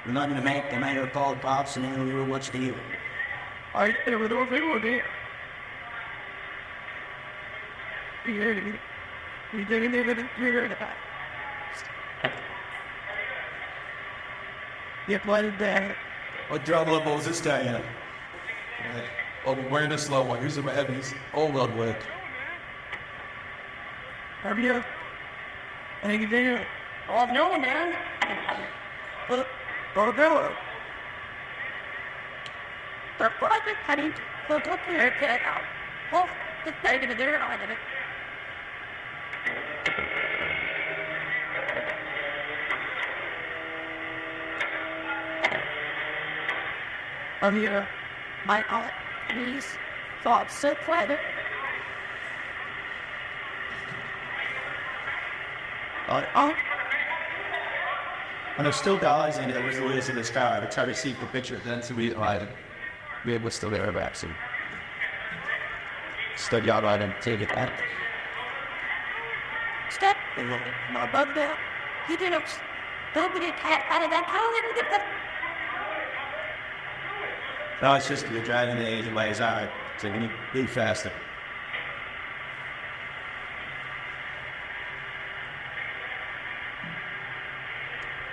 We're not going to make the mayor call the cops and then we will watch the deal. I there were no people there. You didn't even hear that. You played there. What drug level is this guy in? Awareness level. Here's the heavies. All well with. Have you? Anything? Oh, no, man. Go to go. The project heading to go here, get out. Well, just take it there, I did it. of your my please thoughts so clever. And there's still guys in there with in this car. I try to see the picture, then to be like, we were still there back. So stood y'all right and take it out. Step my bug there. He didn't don't get cat out of that car. No, it's just you're driving the Asian ways out, so you need to be faster.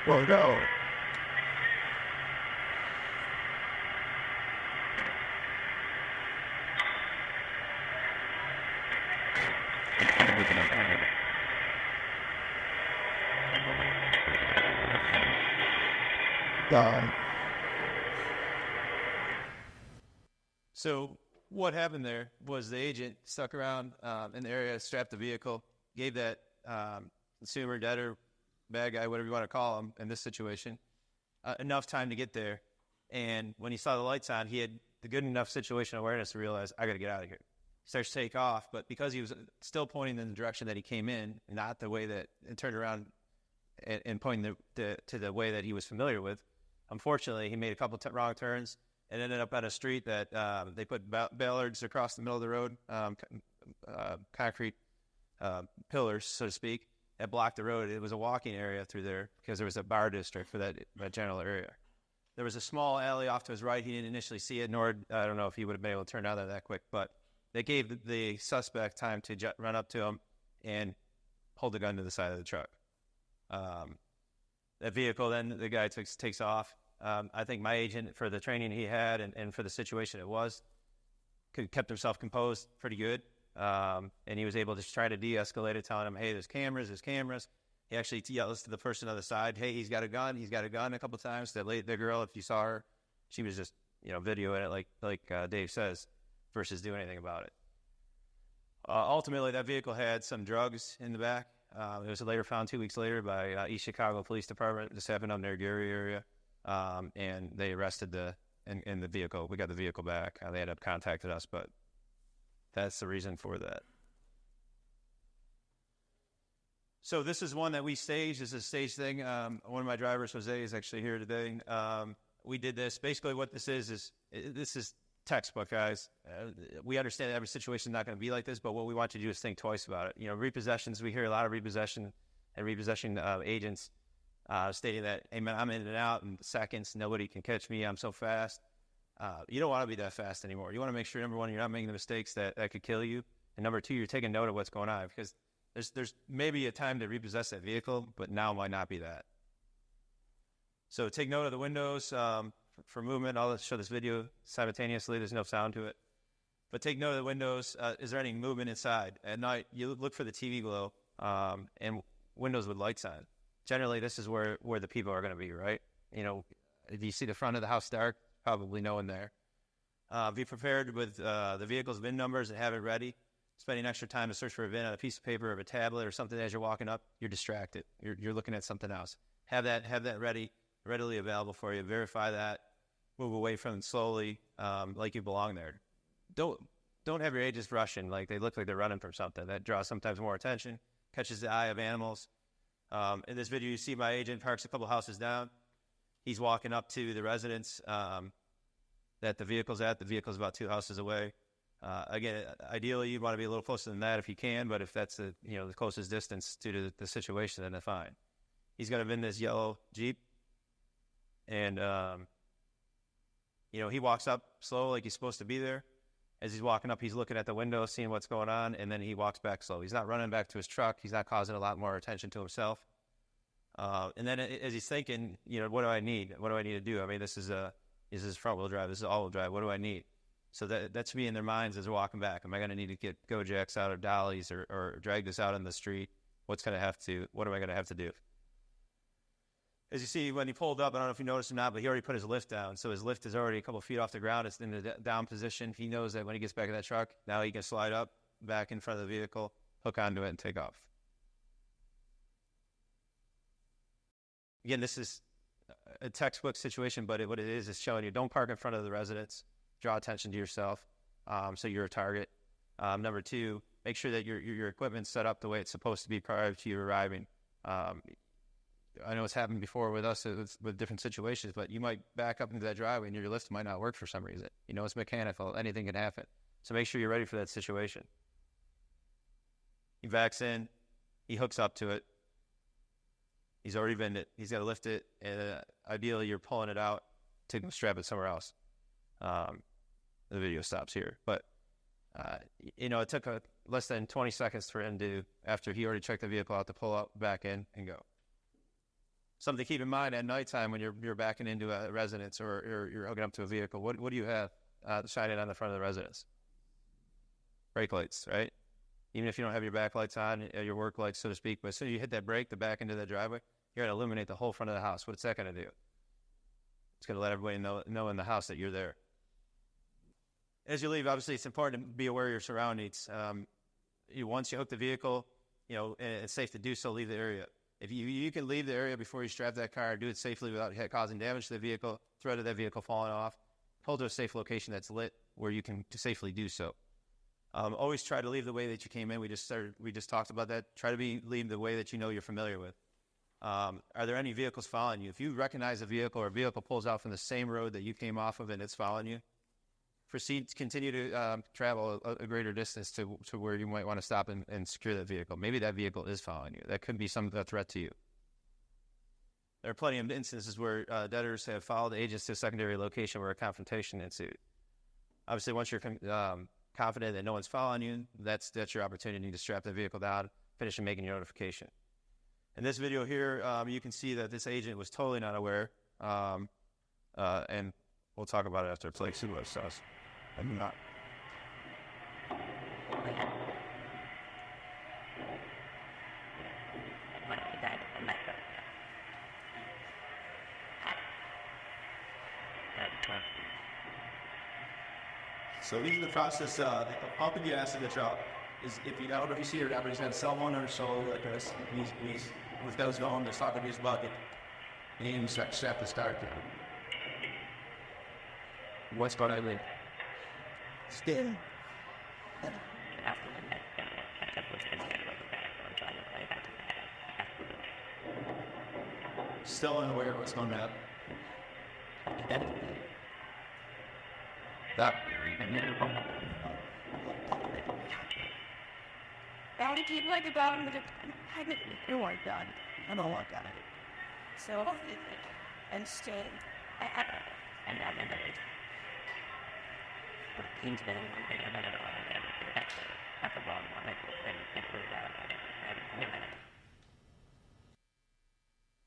Well, go. God. So what happened there was the agent stuck around in the area, strapped the vehicle, gave that consumer, debtor, bad guy, whatever you want to call him in this situation, enough time to get there. And when he saw the lights on, he had the good enough situational awareness to realize, I got to get out of here. He starts to take off, but because he was still pointing in the direction that he came in, not the way that it turned around and pointing to the way that he was familiar with, unfortunately, he made a couple wrong turns and ended up on a street that they put ballards across the middle of the road, concrete pillars, so to speak, that blocked the road. It was a walking area through there because there was a bar district for that general area. There was a small alley off to his right. He didn't initially see it, nor I don't know if he would have been able to turn out that quick, but they gave the suspect time to run up to him and hold the gun to the side of the truck. That vehicle, then the guy takes off. I think my agent, for the training he had and for the situation it was, kept himself composed pretty good. And he was able to try to de-escalate it, telling him, hey, there's cameras. He actually yells to the person on the side, hey, he's got a gun a couple times. The girl, if you saw her, she was just, videoing it like Dave says, versus doing anything about it. Ultimately, that vehicle had some drugs in the back. It was later found 2 weeks later by East Chicago Police Department. This happened up near Gary area. And they arrested the vehicle. We got the vehicle back. They ended up contacting us, but that's the reason for that. So this is one that we staged. This is a stage thing. One of my drivers, Jose, is actually here today. We did this. Basically what this is textbook, guys. We understand that every situation is not going to be like this, but what we want you to do is think twice about it. Repossessions, we hear a lot of repossession agents stating that, hey, man, I'm in and out in seconds. Nobody can catch me. I'm so fast. You don't want to be that fast anymore. You want to make sure, number one, you're not making the mistakes that could kill you. And number two, you're taking note of what's going on, because there's maybe a time to repossess that vehicle, but now might not be that. So take note of the windows for movement. I'll show this video simultaneously. There's no sound to it. But take note of the windows. Is there any movement inside? At night, you look for the TV glow and windows with lights on. Generally, this is where the people are going to be, right? If you see the front of the house dark, probably no one there. Be prepared with the vehicle's VIN numbers and have it ready. Spending extra time to search for a VIN on a piece of paper or a tablet or something as you're walking up, you're distracted. You're looking at something else. Have that readily available for you. Verify that. Move away from it slowly, like you belong there. Don't have your agents rushing like they look like they're running from something. That draws sometimes more attention, catches the eye of animals. In this video, you see my agent parks a couple houses down. He's walking up to the residence that the vehicle's at. The vehicle's about 2 houses away. Again, ideally, you'd want to be a little closer than that if you can, but if that's the closest distance due to the situation, then that's fine. He's got him in this yellow Jeep, and he walks up slow like he's supposed to be there. As he's walking up, he's looking at the window, seeing what's going on, and then he walks back slow. He's not running back to his truck. He's not causing a lot more attention to himself. And then as he's thinking, what do I need? What do I need to do? I mean, this is front-wheel drive. This is all-wheel drive. What do I need? So that should be in their minds as they're walking back. Am I going to need to get go-jacks out or dollies or drag this out in the street? What am I going to have to do? As you see, when he pulled up, I don't know if you noticed or not, but he already put his lift down. So his lift is already a couple feet off the ground. It's in the down position. He knows that when he gets back in that truck, now he can slide up back in front of the vehicle, hook onto it, and take off. Again, this is a textbook situation, but what it is showing you don't park in front of the residence, draw attention to yourself, so you're a target. Number two, make sure that your equipment's set up the way it's supposed to be prior to you arriving. I know it's happened before with us with different situations, but you might back up into that driveway and your lift might not work for some reason. You know, it's mechanical. Anything can happen. So make sure you're ready for that situation. He backs in. He hooks up to it. He's already been it. He's got to lift it. And ideally, you're pulling it out to strap it somewhere else. The video stops here. But, you know, it took less than 20 seconds for him to, after he already checked the vehicle out, to pull up, back in, and go. Something to keep in mind at nighttime when you're backing into a residence or you're hooking up to a vehicle. What do you have shining on the front of the residence? Brake lights, right? Even if you don't have your back lights on, your work lights, so to speak, but as soon as you hit that brake to back into that driveway, you're going to illuminate the whole front of the house. What's that going to do? It's going to let everybody know in the house that you're there. As you leave, obviously, it's important to be aware of your surroundings. Once you hook the vehicle, you know, and it's safe to do so, leave the area. If you can leave the area before you strap that car, do it safely without causing damage to the vehicle, threat of that vehicle falling off, pull to a safe location that's lit where you can safely do so. Always try to leave the way that you came in. We just talked about that. Try to leave the way that you know you're familiar with. Are there any vehicles following you? If you recognize a vehicle or a vehicle pulls out from the same road that you came off of and it's following you, continue to travel a greater distance to where you might want to stop and secure that vehicle. Maybe that vehicle is following you. That could be a threat to you. There are plenty of instances where debtors have followed agents to a secondary location where a confrontation ensued. Obviously, once you're confident that no one's following you, that's your opportunity to strap the vehicle down, finish and making your notification. In this video here, you can see that this agent was totally not aware, and we'll talk about it after it plays through us. I'm not. So these are the process, the pumping gas in the truck is, if you don't know if you see it or not, but he's got a cell phone or so like this. He's with those going, the start of his bucket. And he strap the start down. What's going on there? Still. Still unaware of what's going on. That. How did you like about him? I didn't know done. I don't want that. So, and still, and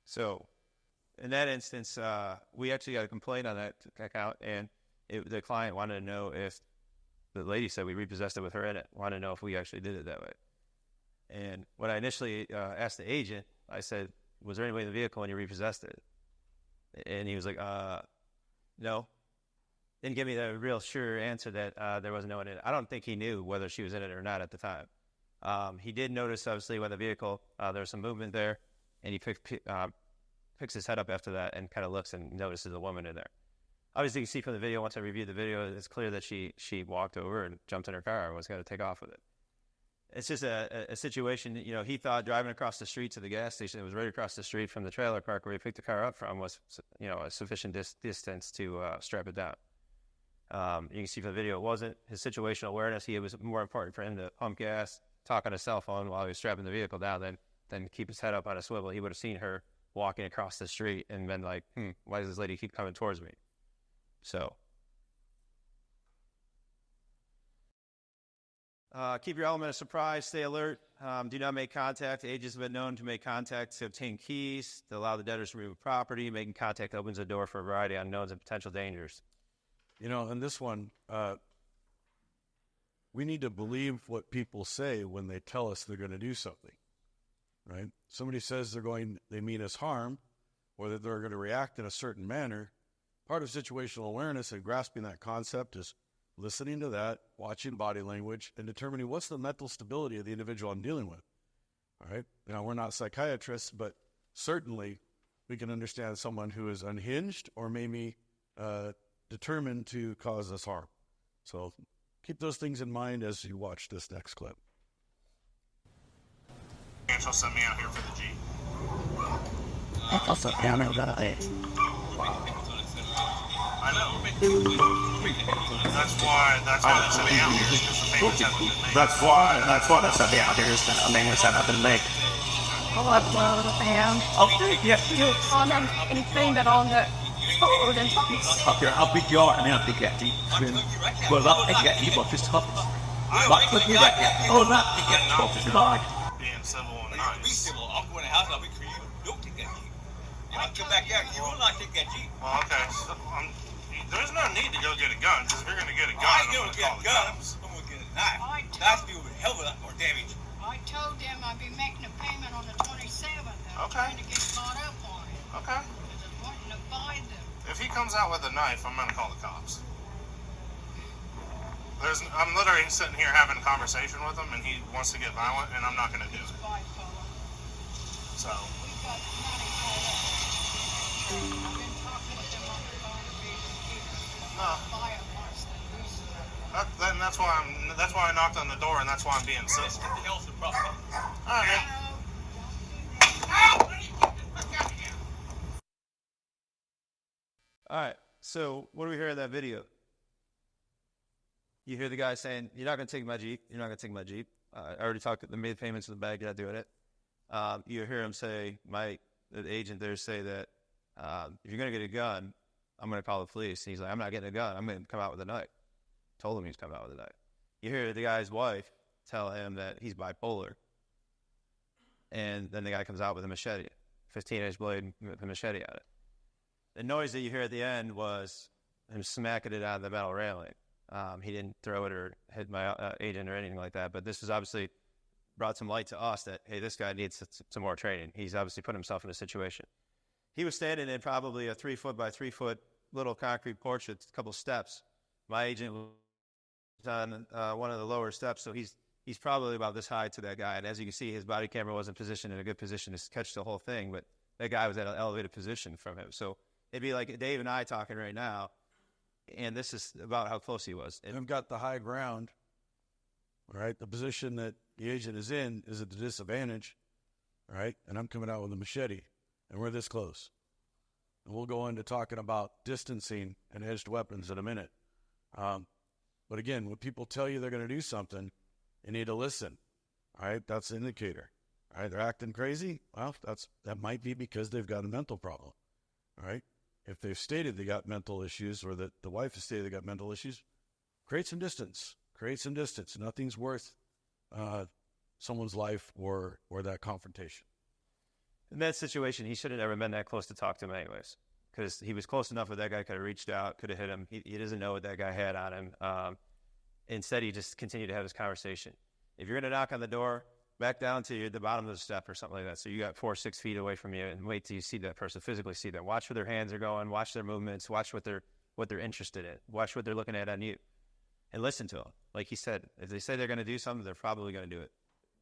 So, in that instance, we actually got a complaint on that account, and the client wanted to know if the lady said we repossessed it with her in it. Wanted to know if we actually did it that way. And when I initially asked the agent, I said, "Was there any way in the vehicle when you repossessed it?" And he was like, "No." Didn't give me the real sure answer that there wasn't no one in it. I don't think he knew whether she was in it or not at the time. He did notice, obviously, when the vehicle, there was some movement there, and he picks his head up after that and kind of looks and notices a woman in there. Obviously, you can see from the video, once I reviewed the video, it's clear that she walked over and jumped in her car and was going to take off with it. It's just a situation, you know, he thought driving across the street to the gas station, it was right across the street from the trailer park where he picked the car up from, was, you know, a sufficient distance to strap it down. You can see from the video, it wasn't. His situational awareness, it was more important for him to pump gas, talk on his cell phone while he was strapping the vehicle down than keep his head up on a swivel. He would have seen her walking across the street and been like, why does this lady keep coming towards me? So, keep your element of surprise, stay alert, do not make contact. Agents have been known to make contact to obtain keys, to allow the debtors to remove property. Making contact opens the door for a variety of unknowns and potential dangers. You know, in this one, we need to believe what people say when they tell us they're going to do something, right? Somebody says they mean us harm, or that they're going to react in a certain manner. Part of situational awareness and grasping that concept is listening to that, watching body language, and determining what's the mental stability of the individual I'm dealing with. All right? Now, we're not psychiatrists, but certainly we can understand someone who is unhinged or maybe determined to cause us harm. So keep those things in mind as you watch this next clip. She'll send me out here for the Jeep. That's also down there about it. I know. That's why they sent me out here, because the payments haven't been made. That's why they sent me out here, is that payments haven't been made. Oh, that's one of the fans. Okay, yeah. On them, anything that on the code and Up here, how big you are, and I'll pick that Jeep. Well, I'll pick that Jeep off this top. Like, look here, right here. Oh, not pick that Jeep off this top. Being civil and nice. I'll go in the house, I'll be for you. Don't take that Jeep. I'll come back out, you will not take that Jeep. Well, okay, so there's no need to go get a gun, because if you're going to get a gun, I I'm ain't going gonna to get call a the gun, cops. I'm gonna get a knife. Knife do a hell of a lot more damage. I told them I'd be making a payment on the 27th. I'm Okay. trying to get caught up on it. Okay. Because I'm wanting to buy them. If he comes out with a knife, I'm going to call the cops. I'm literally sitting here having a conversation with him, and he wants to get violent, and I'm not going to do it. So. We've got money caught up. I've been talking with them on the phone to be No. buy them once they lose them. That's why I knocked on the door, and that's why I'm being civil. What the hell's the problem? All right, man. All right, so what do we hear in that video? You hear the guy saying, "You're not going to take my Jeep. You're not going to take my Jeep." I already talked. They made payments to the bank. You're not doing it. You hear him say, the agent there say that if you're going to get a gun, I'm going to call the police. And he's like, "I'm not getting a gun. I'm going to come out with a knife." Told him he's coming out with a knife. You hear the guy's wife tell him that he's bipolar. And then the guy comes out with a machete, 15-inch blade with a machete on it. The noise that you hear at the end was him smacking it on the metal railing. He didn't throw it or hit my agent or anything like that, but this has obviously brought some light to us that, hey, this guy needs some more training. He's obviously put himself in a situation. He was standing in probably a 3-foot by 3-foot little concrete porch with a couple steps. My agent was on one of the lower steps, so he's probably about this high to that guy. And as you can see, his body camera wasn't positioned in a good position to catch the whole thing, but that guy was at an elevated position from him. So it'd be like Dave and I talking right now, and this is about how close he was. I've got the high ground, right? The position that the agent is in is at the disadvantage, right? And I'm coming out with a machete, and we're this close. And we'll go into talking about distancing and edged weapons in a minute. But again, when people tell you they're going to do something, you need to listen, all right? That's an indicator, all right? They're acting crazy. Well, that might be because they've got a mental problem, all right? If they've stated they got mental issues, or that the wife has stated they got mental issues, create some distance. Create some distance. Nothing's worth someone's life or that confrontation. In that situation, he should have never been that close to talk to him anyways, because he was close enough where that guy could have reached out, could have hit him. He doesn't know what that guy had on him. Instead, he just continued to have this conversation. If you're going to knock on the door, back down to the bottom of the step or something like that. So you got 4 or 6 feet away from you, and wait till you see that person, physically see them. Watch where their hands are going. Watch their movements. Watch what they're interested in. Watch what they're looking at on you, and listen to them. Like he said, if they say they're going to do something, they're probably going to do it.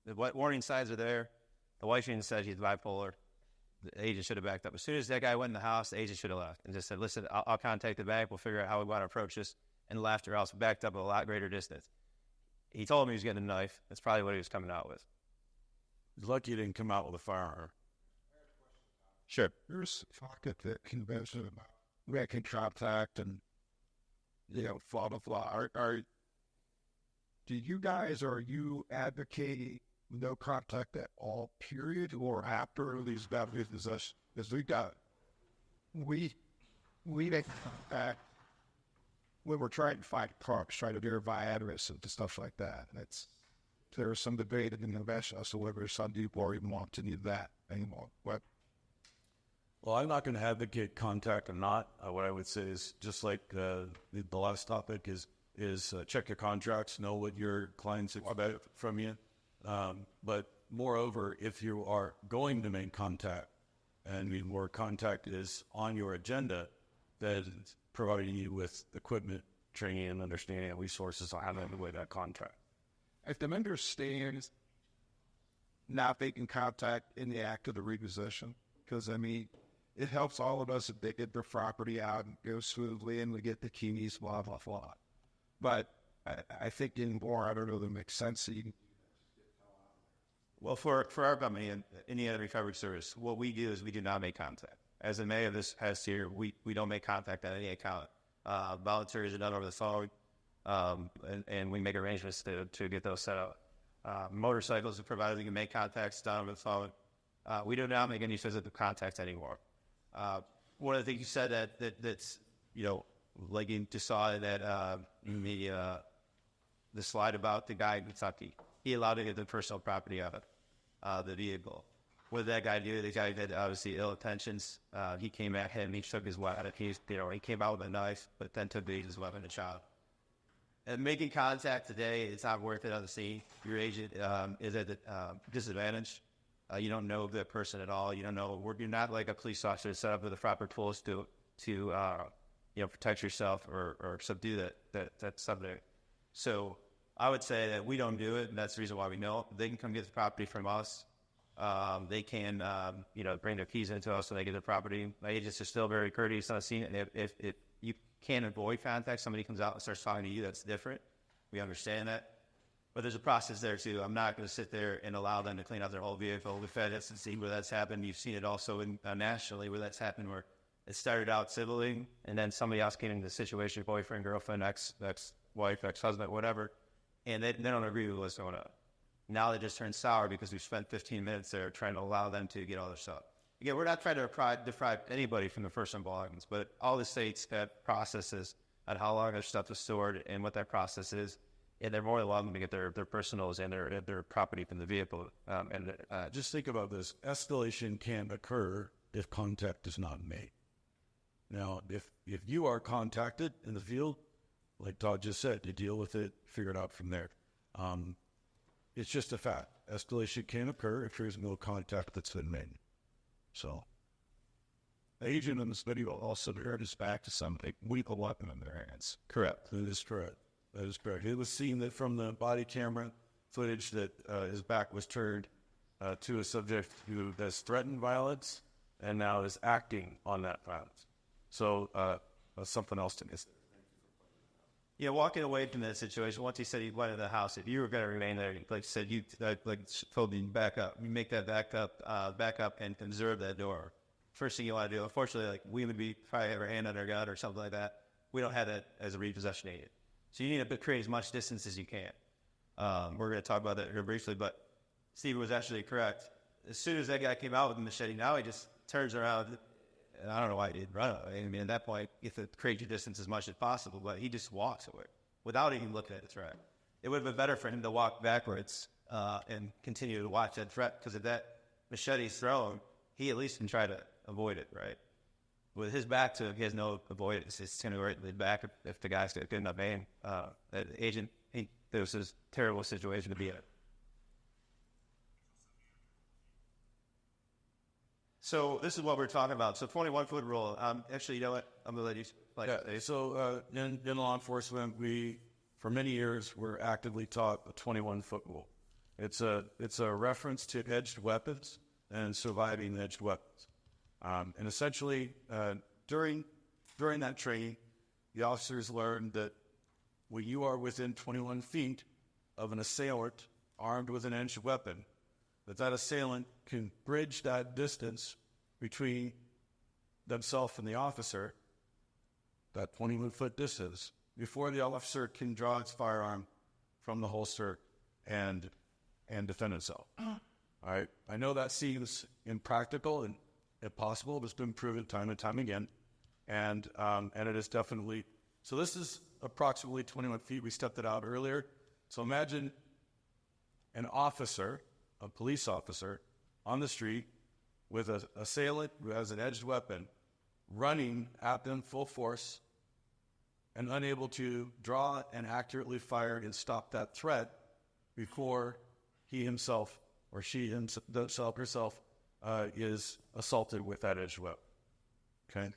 The warning signs are there. The wife even said he's bipolar. The agent should have backed up. As soon as that guy went in the house, the agent should have left and just said, "Listen, I'll contact the bank. We'll figure out how we want to approach this," and left, or else backed up a lot greater distance. He told him he was getting a knife. That's probably what he was coming out with. He's lucky he didn't come out with a firearm. Sure. There's talk at the convention about making contact and, blah, blah, blah. Are you advocating no contact at all, period, or after these bad business? Because we make contact when we're trying to find parks, trying to verify address and stuff like that. There's some debate in the convention as to whether some people even want to do that anymore. But Well, I'm not going to advocate contact or not. What I would say is just like the last topic is check your contracts, know what your clients expect from you. But moreover, if you are going to make contact, and where contact is on your agenda, then providing you with equipment, training, and understanding and resources on how to avoid that contract. if the member stands not making contact in the act of the repossession, because it helps all of us if they get their property out and go smoothly and we get the keys, blah, blah, blah. But I think in more, I don't know, that makes sense. That you, Well, for our company, Indiana Recovery Service, what we do is we do not make contact. As in May of this past year, we don't make contact on any account. Volunteers are done over the phone, and we make arrangements to get those set up. Motorcycles are provided we can make contacts done over the phone. We do not make any physical contacts anymore. One of the things you said that's, you know, like you just saw that the slide about the guy in Kentucky, he allowed to get the personal property out of the vehicle. What did that guy do? The guy had obviously ill intentions. He came at him. He took his weapon. He came out with a knife, but then took his weapon and shot him. And making contact today, it's not worth it on the scene. Your agent is at a disadvantage. You don't know the person at all. You don't know. You're not like a police officer set up with the proper tools to protect yourself or subdue that subject. So I would say that we don't do it, and that's the reason why we know. They can come get the property from us. They can, bring their keys into us when they get the property. My agents are still very courteous on the scene. And if you can't avoid contact, somebody comes out and starts talking to you, that's different. We understand that. But there's a process there, too. I'm not going to sit there and allow them to clean out their whole vehicle. We've had instances where that's happened. You've seen it also nationally where that's happened, where it started out civilly, and then somebody else came into the situation, boyfriend, girlfriend, ex-wife, ex-husband, whatever, and they don't agree with what's going on. Now they just turn sour because we spent 15 minutes there trying to allow them to get all their stuff. Again, we're not trying to deprive anybody from their personal belongings, but all the states have processes on how long their stuff is stored and what that process is, and they're more than welcome to get their personals and their property from the vehicle. Just think about this. Escalation can occur if contact is not made. Now, if you are contacted in the field, like Todd just said, you deal with it, figure it out from there. It's just a fact. Escalation can occur if there's no contact that's been made. So, the agent in this video also heard his back to something with a weapon in their hands. Correct. That is correct. That is correct. It was seen that from the body camera footage that his back was turned to a subject who has threatened violence and now is acting on that violence. So, something else to miss. Yeah, walking away from that situation, once he said he went to the house, if you were going to remain there, like said, you told me back up. You make that back up and observe that door. First thing you want to do, unfortunately, like we would be probably have our hand on our gun or something like that. We don't have that as a repossession agent. So you need to create as much distance as you can. We're going to talk about that here briefly, but Steve was actually correct. As soon as that guy came out with the machete, now he just turns around. And I don't know why he didn't run away. I mean, at that point, you have to create your distance as much as possible, but he just walks away without even looking at the threat. It would have been better for him to walk backwards and continue to watch that threat, because if that machete's thrown, he at least can try to avoid it, right? With his back to him, he has no avoidance. It's going to go right in the back if the guy's got good enough aim. That agent, it was a terrible situation to be in. So this is what we're talking about. So 21-foot rule. Actually, you know what? I'm going to let you. So in law enforcement, we, for many years, were actively taught the 21-foot rule. It's a reference to edged weapons and surviving edged weapons. And essentially, during that training, the officers learned that when you are within 21 feet of an assailant armed with an edged weapon, that assailant can bridge that distance between themselves and the officer, that 21-foot distance, before the officer can draw its firearm from the holster and defend itself. All right. I know that seems impractical and impossible, but it's been proven time and time again. And it is definitely, so this is approximately 21 feet. We stepped it out earlier. So imagine an officer, a police officer, on the street with an assailant who has an edged weapon running at them full force and unable to draw and accurately fire and stop that threat before he himself or she herself is assaulted with that edged weapon. Okay?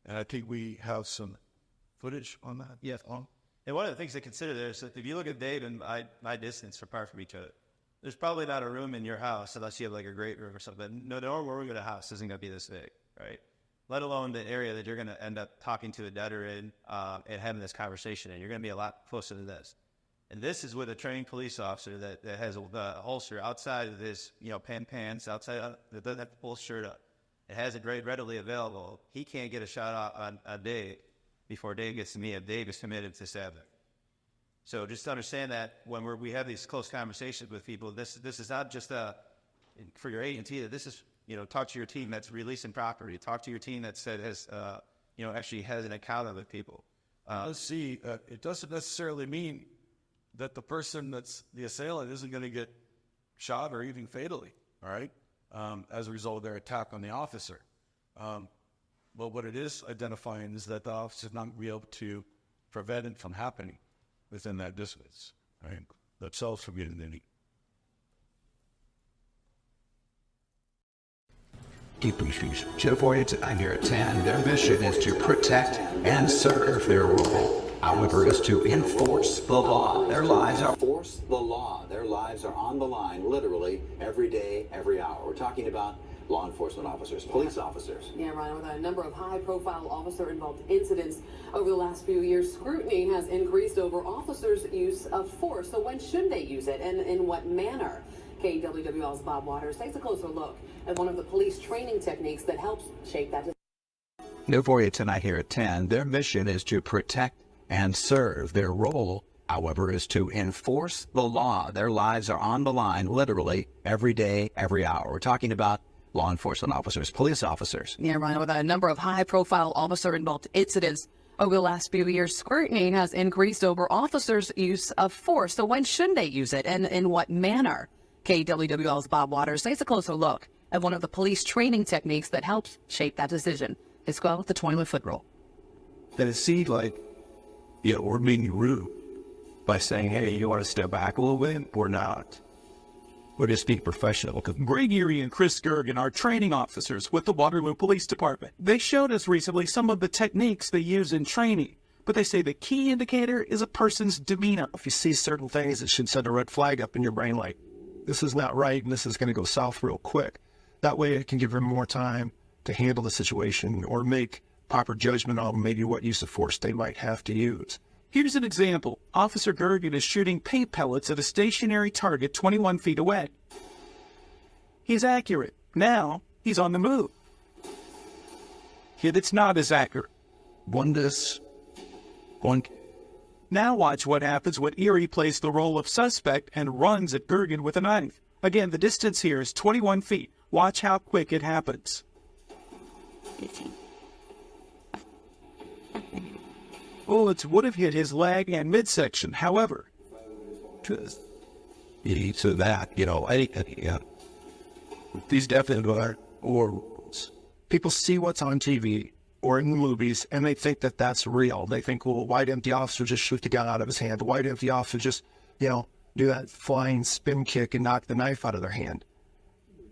And I think we have some footage on that. Yes. And one of the things to consider there is that if you look at Dave and my distance apart from each other, there's probably not a room in your house, unless you have like a great room or something. No normal room in a house isn't going to be this big, right? let alone the area that you're going to end up talking to a debtor in and having this conversation in. You're going to be a lot closer to this. And this is with a trained police officer that has a holster outside of his, pants, outside that doesn't have to pull his shirt up. It has it readily available. He can't get a shot off on Dave before Dave gets to me if Dave is committed to stabbing. So just understand that when we have these close conversations with people, this is not just for your agent either. This is, talk to your team that's releasing property. Talk to your team that actually has an encounter with people. It doesn't necessarily mean that the person that's the assailant isn't going to get shot or even fatally, all right, as a result of their attack on the officer. But what it is identifying is that the officer is not going to be able to prevent it from happening within that distance, right? Themselves from getting any. Keeping shoes. Chipboy, I'm here at 10. Their mission is to protect and serve their role. However, is to enforce the law. Their lives are enforce the law. Their lives are on the line, literally, every day, every hour. We're talking about law enforcement officers, police officers. Yeah, Ryan, with a number of high-profile officer-involved incidents over the last few years, scrutiny has increased over officers' use of force. So when should they use it, and in what manner? KWWL's Bob Waters takes a closer look at one of the police training techniques that helps shape that. New for you tonight here at 10. Their mission is to protect and serve. Their role, however, is to enforce the law. Their lives are on the line, literally, every day, every hour. We're talking about law enforcement officers, police officers. Yeah, Ryan, with a number of high-profile officer-involved incidents over the last few years, scrutiny has increased over officers' use of force. So when should they use it, and in what manner? KWWL's Bob Waters takes a closer look at one of the police training techniques that helps shape that decision. It's called the 20-foot rule. That it seemed like, we're being rude by saying, hey, you want to step back a little bit? We're not. We're just being professional. Greg Erie and Chris Gergen are training officers with the Waterloo Police Department. They showed us recently some of the techniques they use in training, but they say the key indicator is a person's demeanor. If you see certain things, it should send a red flag up in your brain like, this is not right and this is going to go south real quick. That way it can give them more time to handle the situation or make proper judgment on maybe what use of force they might have to use. Here's an example. Officer Gergen is shooting paint pellets at a stationary target 21 feet away. He's accurate. Now he's on the move. Here it's not as accurate. Now watch what happens when Erie plays the role of suspect and runs at Gergen with a knife. Again, the distance here is 21 feet. Watch how quick it happens. Bullets would have hit his leg and midsection. However, so that, these definitely are rules. People see what's on TV or in the movies, and they think that that's real. They think, well, why didn't the officer just shoot the gun out of his hand? Why didn't the officer just, do that flying spin kick and knock the knife out of their hand?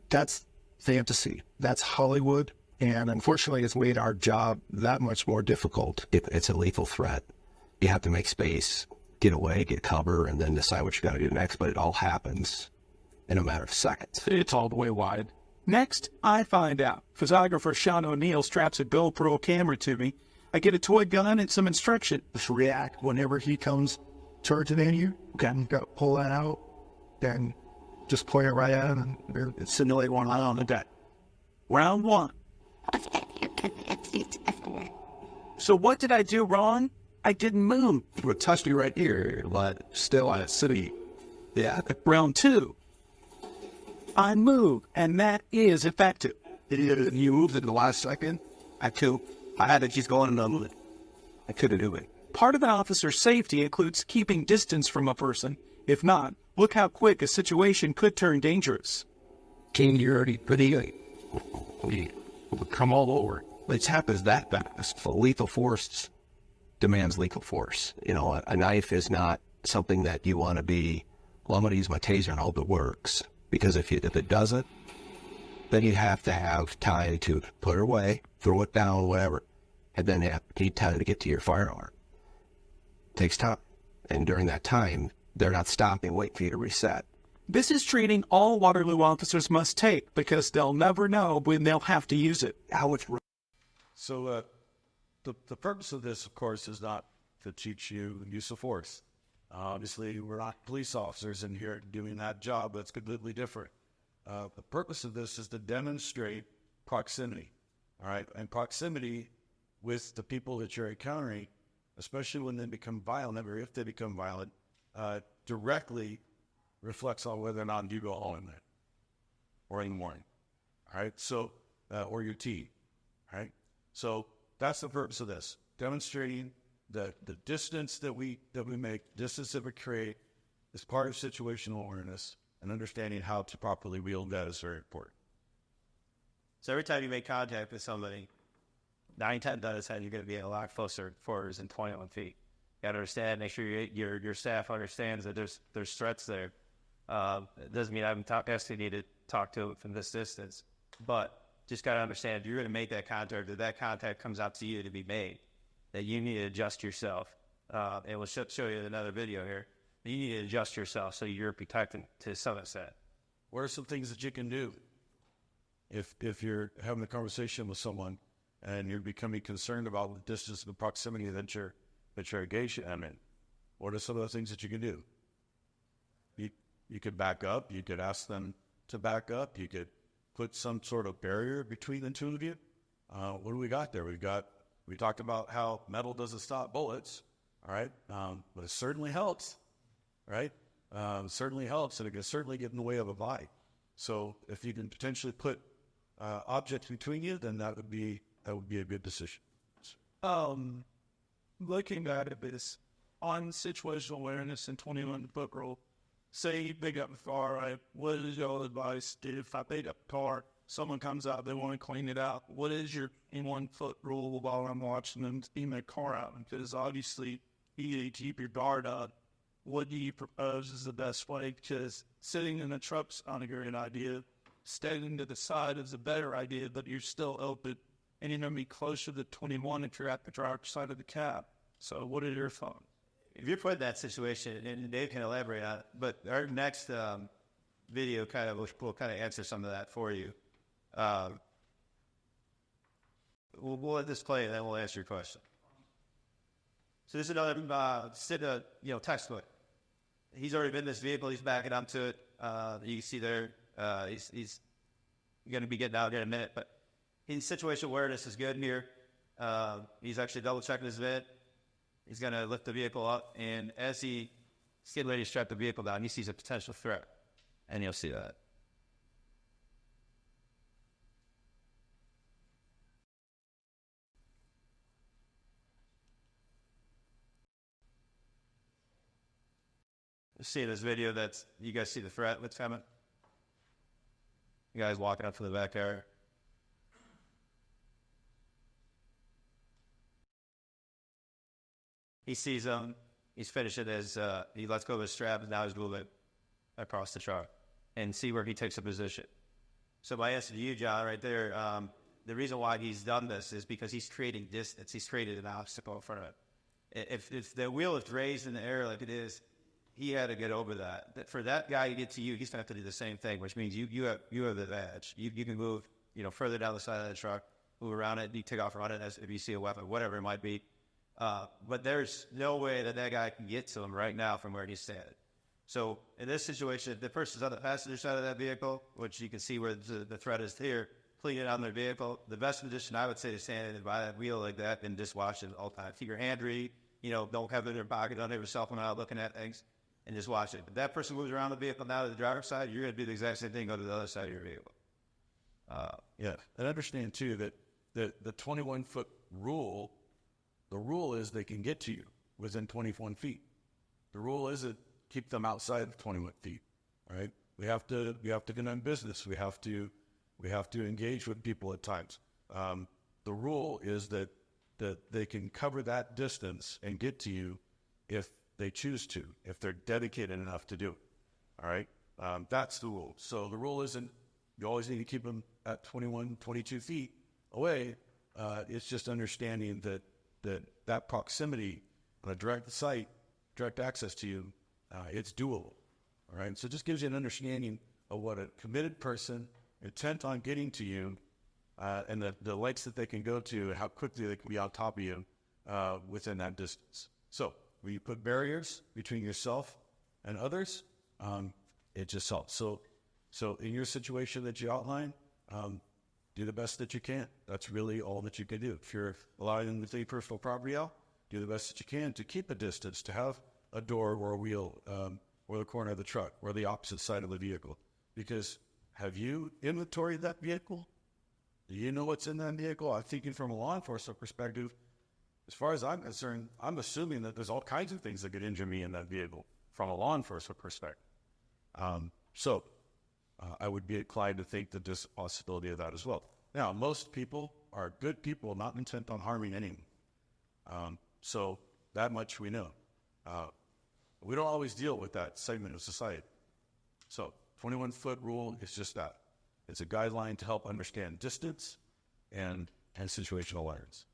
That's fantasy. That's Hollywood. And unfortunately, it's made our job that much more difficult. It's a lethal threat. You have to make space, get away, get cover, and then decide what you got to do next. But it all happens in a matter of seconds. It's all the way wide. Next, I find out. Photographer Sean O'Neill straps a GoPro camera to me. I get a toy gun and some instruction. Just react whenever he comes charging at you. Okay. You got to pull that out, then just point it right at him and simulate one eye on the deck. Round one. So what did I do wrong? I didn't move. You would touch me right here, but still at city. Yeah. Round two. I move, and that is effective. You moved in the last second? I had to just go on and move it. I couldn't do it. Part of an officer's safety includes keeping distance from a person. If not, look how quick a situation could turn dangerous. King, you're already pretty come all over. It happens that fast. Lethal force demands lethal force. A knife is not something that you want to be, well, I'm going to use my taser and hope it works. Because if it doesn't, then you have to have time to put it away, throw it down, whatever, and then you need time to get to your firearm. It takes time. And during that time, they're not stopping, waiting for you to reset. This is training all Waterloo officers must take because they'll never know when they'll have to use it. So the purpose of this, of course, is not to teach you use of force. Obviously, we're not police officers in here doing that job. That's completely different. The purpose of this is to demonstrate proximity, all right? And proximity with the people that you're encountering, especially when they become violent, or if they become violent, directly reflects on whether or not you go home at night or in the morning, all right? So, or your tea, all right? So that's the purpose of this, demonstrating the distance that we make, distance that we create is part of situational awareness, and understanding how to properly wield that is very important. So every time you make contact with somebody, 9 times out of 10, you're going to be a lot closer forwards than 21 feet. You got to understand, make sure your staff understands that there's threats there. It doesn't mean I'm asking you to talk to them from this distance, but just got to understand if you're going to make that contact, that contact comes out to you to be made, that you need to adjust yourself. And we'll show you another video here. You need to adjust yourself so you're protected to some extent. What are some things that you can do if you're having a conversation with someone and you're becoming concerned about the distance and the proximity that you're engaged in? What are some of the things that you can do? You could back up. You could ask them to back up. You could put some sort of barrier between the two of you. What do we got there? We talked about how metal doesn't stop bullets, all right? But it certainly helps, right? Certainly helps, and it can certainly get in the way of a bite. So if you can potentially put objects between you, then that would be a good decision. Looking at it is on situational awareness and 21-foot rule. Say you pick up a car, right? What is your advice if I pick up a car, someone comes out, they want to clean it out? What is your 1-foot rule while I'm watching them clean their car out? Because obviously you need to keep your guard up. What do you propose is the best way? Because sitting in the truck's not a great idea. Standing to the side is a better idea, but you're still open, and you're going to be closer to 21 if you're at the driver's side of the cab. So what are your thoughts? If you're put in that situation, and Dave can elaborate on it, but our next video will kind of answer some of that for you. We'll let this play, and then we'll answer your question. So this is another textbook. He's already been in this vehicle. He's backing up to it. You can see there. He's going to be getting out in a minute, but his situational awareness is good here. He's actually double checking his vent. He's going to lift the vehicle up, and as he's getting ready to strap the vehicle down, he sees a potential threat, and you'll see that. See in this video that's you guys see the threat that's coming. You guys walking up to the back area. He sees him. He's finishing his. He lets go of his strap, and now he's moving across the truck, and see where he takes a position. So my answer to you, John, right there. The reason why he's done this is because he's creating distance. He's created an obstacle in front of him. If the wheel is raised in the air like it is, he had to get over that. For that guy to get to you, he's gonna have to do the same thing, which means you have the edge. You can move, further down the side of the truck, move around it, you take off running as if you see a weapon, whatever it might be. But there's no way that guy can get to him right now from where he's standing. So in this situation, if the person's on the passenger side of that vehicle, which you can see where the threat is here, cleaning on their vehicle, the best position I would say is standing by that wheel like that and just watch it all the time. Keep your hand ready, don't have it in your pocket, don't have your cell phone out looking at things, and just watch it. If that person moves around the vehicle now to the driver's side, you're going to do the exact same thing, go to the other side of your vehicle. Yeah, and understand too that the 21-foot rule, the rule is they can get to you within 21 feet. The rule isn't keep them outside of 21 feet, right? We have to conduct business. We have to engage with people at times. The rule is that they can cover that distance and get to you if they choose to, if they're dedicated enough to do it. All right, that's the rule. So the rule isn't you always need to keep them at 21, 22 feet away. It's just understanding that proximity on a direct site, direct access to you, it's doable. All right, so it just gives you an understanding of what a committed person intent on getting to you and the lengths that they can go to, how quickly they can be on top of you within that distance. So when you put barriers between yourself and others, it just helps. So in your situation that you outline, do the best that you can. That's really all that you can do. If you're allowing them to take personal property out, do the best that you can to keep a distance, to have a door or a wheel or the corner of the truck or the opposite side of the vehicle. Because have you inventoried that vehicle? Do you know what's in that vehicle? I'm thinking from a law enforcement perspective, as far as I'm concerned, I'm assuming that there's all kinds of things that could injure me in that vehicle from a law enforcement perspective. I would be inclined to think that there's a possibility of that as well. Now, most people are good people, not intent on harming anyone. So that much we know. We don't always deal with that segment of society. So 21-foot rule is just that. It's a guideline to help understand distance and situational awareness.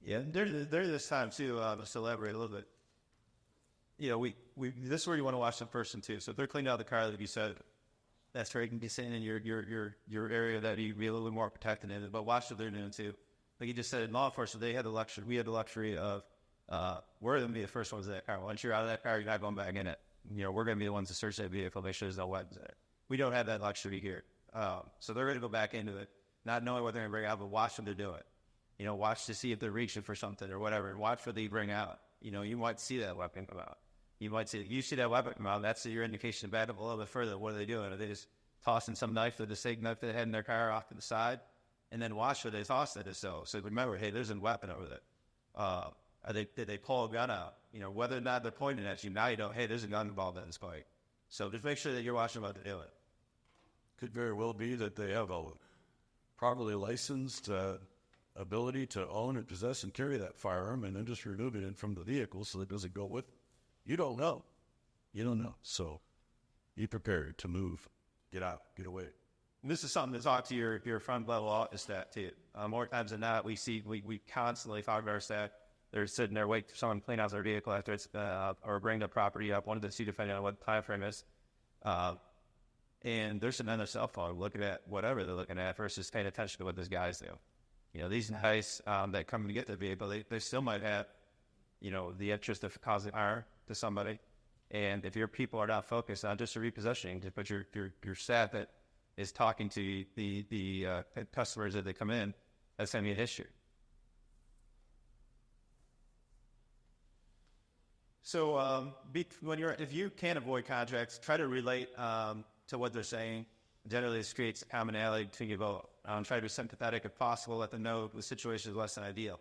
Yeah, there's this time too, to elaborate a little bit. You know, we this is where you want to watch the person too. So if they're cleaning out the car, like you said, that's where you can be sitting in your area that you be a little bit more protected in it. But watch what they're doing too. Like you just said, in law enforcement, they had the luxury. We had the luxury of we're going to be the first ones in that car. Once you're out of that car, you're not going back in it. You know, we're going to be the ones to search that vehicle, make sure there's no weapons in it. We don't have that luxury here. So they're going to go back into it, not knowing what they're going to bring out, but watch what they're doing. You know, watch to see if they're reaching for something or whatever, and watch what they bring out. You know, you might see that weapon come out. You see that weapon come out, that's your indication to back up a little bit further. What are they doing? Are they just tossing some knife, the steak knife that they had in their car off to the side? And then watch what they toss it as so. So remember, hey, there's a weapon over there. Did they pull a gun out? You know, whether or not they're pointing at you, now you know, hey, there's a gun involved in this fight. So just make sure that you're watching what they're doing. Could very well be that they have a properly licensed ability to own and possess and carry that firearm and then just remove it from the vehicle so it doesn't go with it. You don't know. You don't know. So be prepared to move, get out, get away. And this is something to talk to your front level office staff too. More times than not, we constantly find our staff, they're sitting there waiting for someone to clean out their vehicle after it's, or bring the property up, one of the two depending on what the time frame is. And they're sitting on their cell phone looking at whatever they're looking at versus paying attention to what these guys do. You know, these guys that come to get the vehicle, they still might have, you know, the interest of causing harm to somebody. And if your people are not focused on just a repossession, but your staff that is talking to the customers that they come in, that's going to be an issue. So if you can't avoid contracts, try to relate to what they're saying. Generally, this creates a commonality between you both. Try to be sympathetic if possible. Let them know the situation is less than ideal.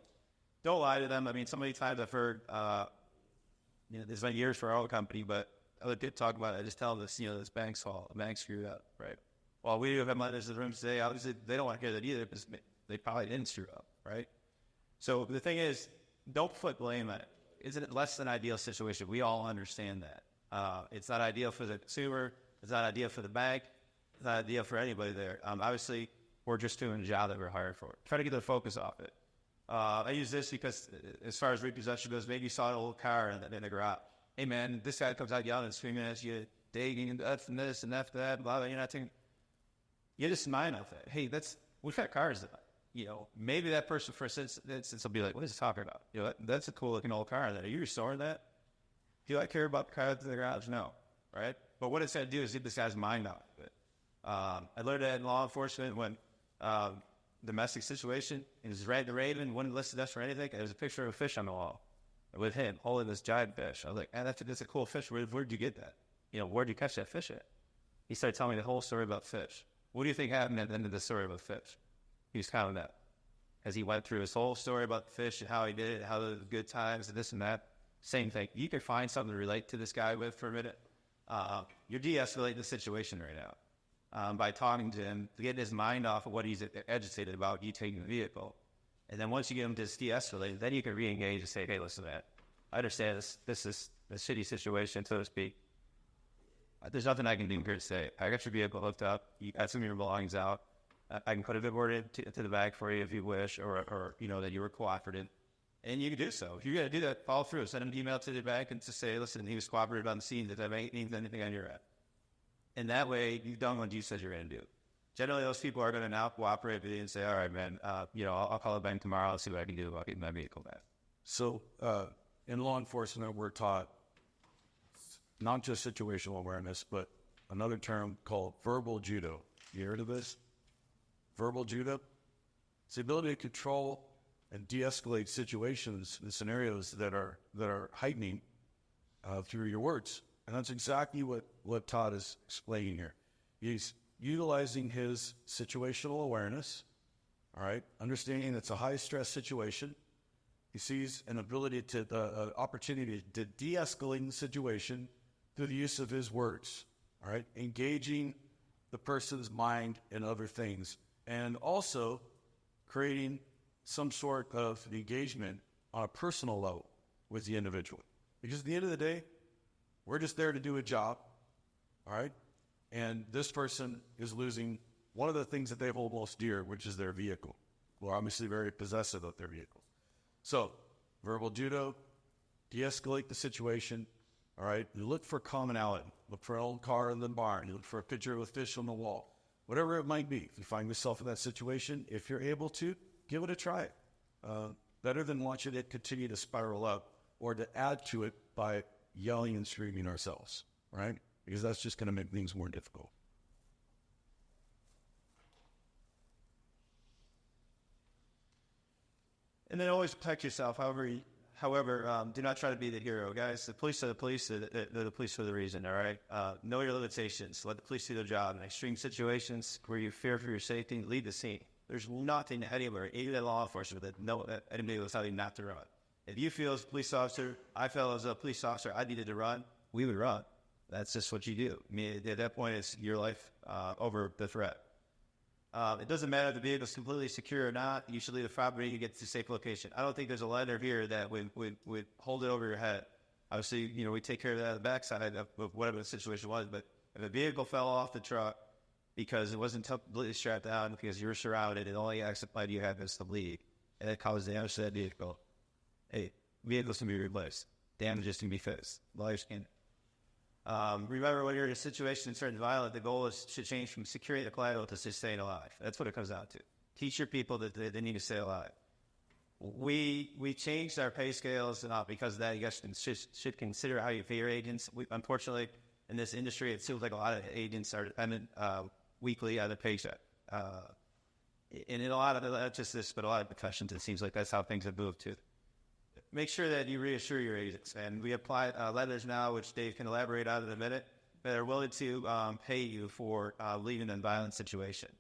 Don't lie to them. I mean, so many times I've heard, you know, there's been years for our own company, but other people talk about it. I just tell them this, you know, this bank's fault. The bank screwed up, right? Well, we have lenders in the room today. Obviously, they don't want to hear that either because they probably didn't screw up, right? So the thing is, don't put blame on it. Isn't it less than ideal situation? We all understand that. It's not ideal for the consumer. It's not ideal for the bank. It's not ideal for anybody there. Obviously, we're just doing the job that we're hired for. Try to get the focus off it. I use this because as far as repossession goes, maybe you saw an old car in the garage. Hey, man, this guy comes out yelling and screaming at you, digging and F and this and F that, blah, blah, you're not thinking. You just mind off that. Hey, we've got cars that, you know, maybe that person for instance will be like, what is he talking about? You know, that's a cool looking old car. Are you restoring that? Do I care about the car in the garage? No, right? But what it's going to do is get this guy's mind off of it. I learned that in law enforcement when domestic situation, he was riding the Raven, wouldn't listen to us for anything. There was a picture of a fish on the wall with him holding this giant fish. I was like, that's a cool fish. Where'd you get that? You know, where'd you catch that fish at? He started telling me the whole story about fish. What do you think happened at the end of the story about fish? He was counting that. As he went through his whole story about the fish and how he did it, how the good times and this and that, same thing. You can find something to relate to this guy with for a minute. You're de-escalating the situation right now by talking to him, to get his mind off of what he's agitated about, you taking the vehicle. And then once you get him to de-escalate, then you can re-engage and say, hey, listen, man, I understand this is a shitty situation, so to speak. There's nothing I can do here to say. I got your vehicle hooked up. You got some of your belongings out. I can put a bit more into the bag for you if you wish, or you know, that you were cooperative. And you can do so. If you're going to do that, follow through. Send an email to the bank and to say, listen, he was cooperative on the scene. Did that mean anything on your end? And that way, you've done what you said you're going to do. Generally, those people are going to now cooperate with you and say, all right, man, I'll call it back tomorrow. I'll see what I can do about getting my vehicle back. So in law enforcement, we're taught not just situational awareness, but another term called verbal judo. You heard of this? Verbal judo? It's the ability to control and de-escalate situations and scenarios that are heightening through your words. And that's exactly what Todd is explaining here. He's utilizing his situational awareness, all right, understanding it's a high-stress situation. He sees an ability to, opportunity to de-escalate the situation through the use of his words, all right, engaging the person's mind and other things, and also creating some sort of engagement on a personal level with the individual. Because at the end of the day, we're just there to do a job, all right? And this person is losing one of the things that they hold most dear, which is their vehicle. We're obviously very possessive of their vehicles. So, verbal judo, de-escalate the situation, all right? You look for commonality. Look for an old car in the barn. You look for a picture of a fish on the wall. Whatever it might be, if you find yourself in that situation, if you're able to, give it a try. Better than watching it continue to spiral up or to add to it by yelling and screaming ourselves, right? Because that's just going to make things more difficult. And then always protect yourself. However, do not try to be the hero, guys. The police are the police. They're the police for the reason, all right? Know your limitations. Let the police do their job. In extreme situations where you fear for your safety, leave the scene. There's nothing anywhere, even in law enforcement, that anybody will tell you not to run. If you feel as a police officer, I felt as a police officer, I needed to run, we would run. That's just what you do. I mean, at that point, it's your life over the threat. It doesn't matter if the vehicle is completely secure or not. You should leave the property and get to a safe location. I don't think there's a lender here that would hold it over your head. Obviously, we take care of that on the backside of whatever the situation was. But if a vehicle fell off the truck because it wasn't completely strapped down because you were surrounded and the only exit plan you had was to leave, and it caused damage to that vehicle, hey, vehicles can be replaced. Damages can be fixed. Lives can. Remember, when you're in a situation that's turning violent, the goal should change from securing the collateral to staying alive. That's what it comes down to. Teach your people that they need to stay alive. We changed our pay scales because of that. You guys should consider how you pay your agents. Unfortunately, in this industry, it seems like a lot of agents are dependent weekly on a paycheck. And in a lot of, not just this, but a lot of professions, it seems like that's how things have moved to. Make sure that you reassure your agents. And we apply letters now, which Dave can elaborate on in a minute, that are willing to pay you for leaving a violent situation.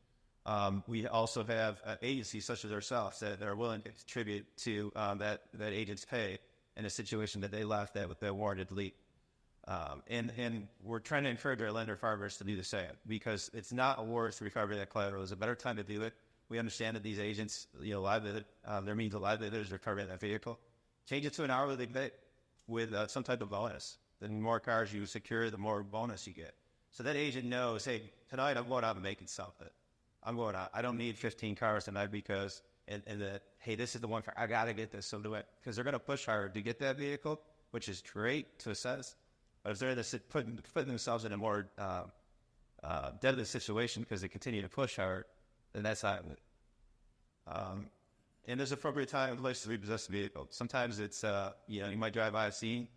We also have agencies such as ourselves that are willing to contribute to that agent's pay in a situation that they left that with their warranted leave. And we're trying to encourage our lender farmers to do the same, because it's not worth recovering that collateral. There's a better time to do it. We understand that these agents, livelihood, their means of livelihood is recovering that vehicle. Change it to an hourly pay with some type of bonus. The more cars you secure, the more bonus you get. So that agent knows, hey, tonight I'm going out and making something. I'm going out. I don't need 15 cars tonight because, and that, hey, this is the one car. I got to get this. So do it. Because they're going to push hard to get that vehicle, which is great to assess. But if they're putting themselves in a more deadly situation because they continue to push hard, then that's not it. And there's appropriate time and place to repossess the vehicle. Sometimes it's, you might drive by a scene.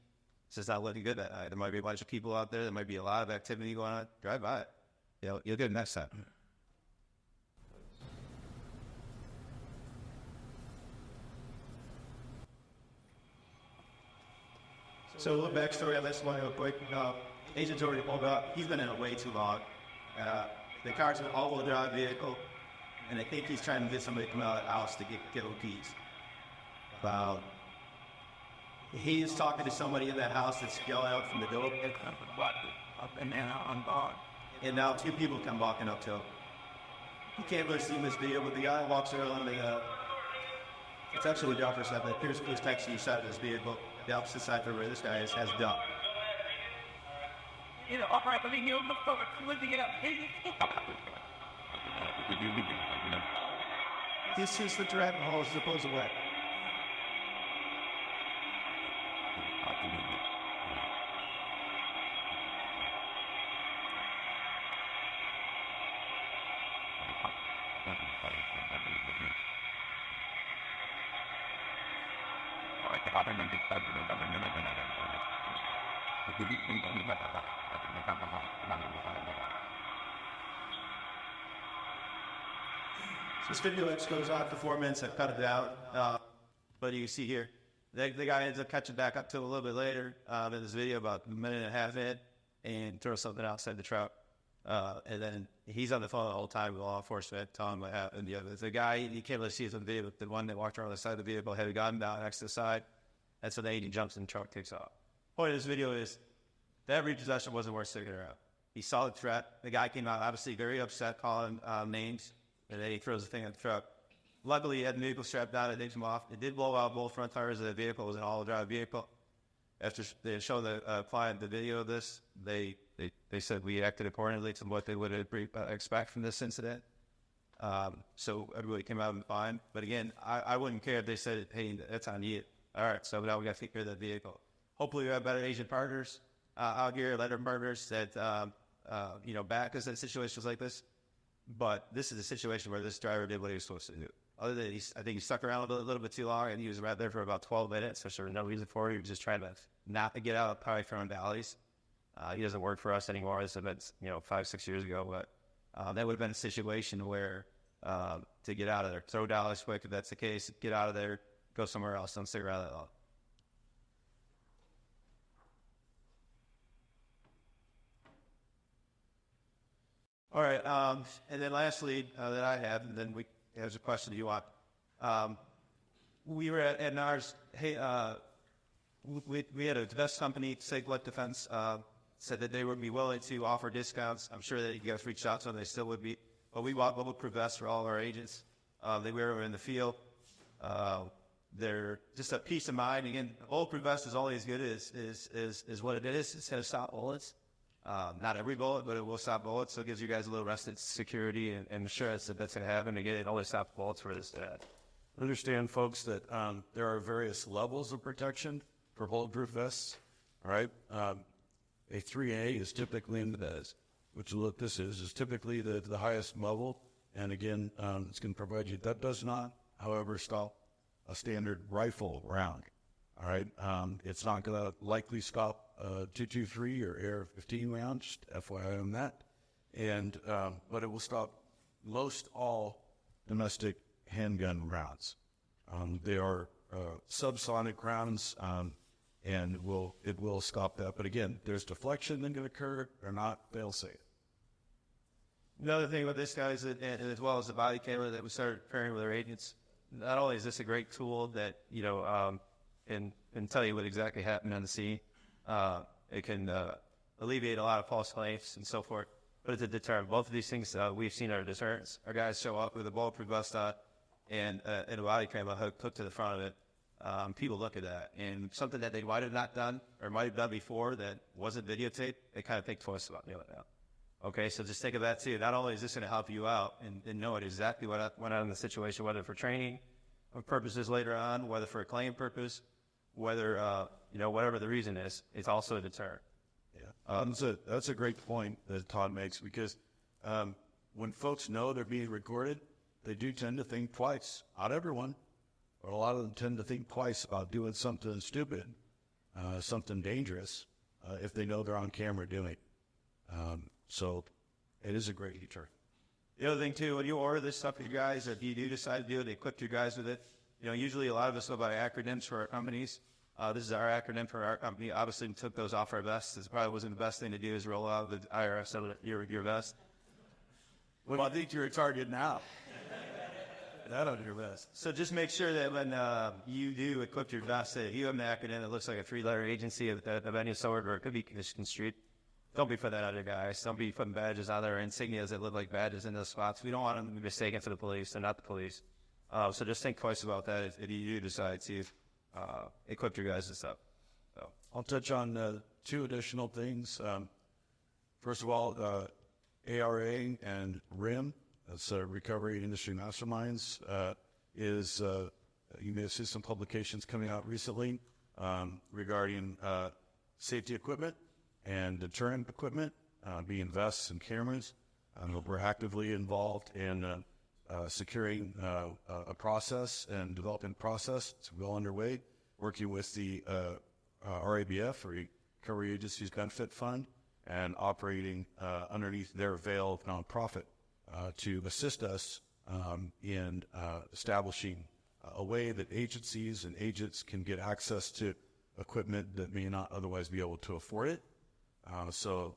It's just not looking good that night. There might be a bunch of people out there. There might be a lot of activity going on. Drive by it. You'll get it next time. So a little backstory on this one real quick. Agent's already pulled up. He's been in it way too long. The car's an all-wheel drive vehicle, and I think he's trying to get somebody to come out of the house to get keys. He's talking to somebody in that house that's yelling out from the door. And now two people come walking up to him. You can't really see in this video, but the guy walks around it's actually the driver's side. It appears who's texting you side of this vehicle. The opposite side for where this guy is has dump. All right, let me hear the phone. Let me get up. This is the driving hole as opposed to what? This video goes on for 4 minutes. I've cut it out, but you can see here, the guy ends up catching back up to a little bit later in this video, about a minute and a half in, and throws something outside the truck. And then he's on the phone the whole time with law enforcement, telling him what happened. The guy, you can't really see it on the video, but the one that walked around the side of the vehicle had a gun down next to the side. And so then he jumps in the truck, takes off. Point of this video is that repossession wasn't worth sticking around. He saw the threat. The guy came out obviously very upset, calling names, and then he throws the thing at the truck. Luckily, he had the vehicle strapped down. It takes him off. It did blow out both front tires of the vehicle. It was an all-wheel drive vehicle. After they had shown the client the video of this, they said we acted accordingly to what they would expect from this incident. So everybody came out fine. But again, I wouldn't care if they said, hey, that's on you. All right, so now we got to take care of that vehicle. Hopefully we have better agent partners out here, letter partners that, back us in situations like this. But this is a situation where this driver did what he was supposed to do. Other than I think he stuck around a little bit too long, and he was right there for about 12 minutes. So there was no reason for it. He was just trying to not get out of probably from valleys. He doesn't work for us anymore. This event's 5-6 years ago, but that would have been a situation where to get out of there, throw dollars quick if that's the case, get out of there, go somewhere else, don't stick around that long. All right, and then lastly that I have, and then there's a question you want. We were at NARS. Hey, we had a best company, Safelet Defense, said that they would be willing to offer discounts. I'm sure that you guys reached out to them, they still would be. But we bought bulletproof vests for all of our agents. They wear them in the field. They're just a peace of mind. Again, bulletproof vest is only as good as what it is. It's going to stop bullets. Not every bullet, but it will stop bullets. So it gives you guys a little rest and security and assurance that that's going to happen. Again, it only stops bullets for this. Understand, folks, that there are various levels of protection for bulletproof vests. All right, a 3A is typically which look this is typically the highest level, and again, it's going to provide you. That does not, however, stop a standard rifle round. All right, it's not going to likely stop 223 or AR-15 round. Just FYI on that, and but it will stop most all domestic handgun rounds. They are subsonic rounds, and it will stop that. But again, there's deflection that can occur or not. They'll say it. Another thing with this, guys, and as well as the body camera that we started pairing with our agents, not only is this a great tool that and tell you what exactly happened on the scene, it can alleviate a lot of false claims and so forth, but it's a deterrent. Both of these things we've seen are deterrents. Our guys show up with a bulletproof vest on and a body camera hooked to the front of it. People look at that, and something that they might have not done or might have done before that wasn't videotaped, they kind of think twice about doing it now. Okay, so just think of that too. Not only is this going to help you out and know exactly what went on in the situation, whether for training purposes later on, whether for a claim purpose, whether whatever the reason is, it's also a deterrent. Yeah, that's a great point that Todd makes, because when folks know they're being recorded, they do tend to think twice. Not everyone, but a lot of them tend to think twice about doing something stupid, something dangerous, if they know they're on camera doing it. So it is a great deterrent. The other thing too, when you order this stuff for you guys, if you do decide to do it, they equip your guys with it. Usually a lot of us go by acronyms for our companies. This is our acronym for our company. Obviously, we took those off our vests. It probably wasn't the best thing to do is roll out the IRS out of your vest. Well, I think you're a target now. That under your vest. So just make sure that when you do equip your vest, that you have an acronym that looks like a 3-letter agency of any sort, or it could be construed. Don't be putting that on your guys. Don't be putting badges on there, insignias that look like badges in those spots. We don't want them to be mistaken for the police. They're not the police. So just think twice about that if you do decide to equip your guys and stuff. So I'll touch on 2 additional things. First of all, ARA and RIM, that's Recovery Industry Masterminds, is you may have seen some publications coming out recently regarding safety equipment and deterrent equipment, being vests and cameras. We're actively involved in securing a process and developing process. It's well underway working with the RABF, or Recovery Agencies Benefit Fund, and operating underneath their veil of nonprofit to assist us in establishing a way that agencies and agents can get access to equipment that may not otherwise be able to afford it. So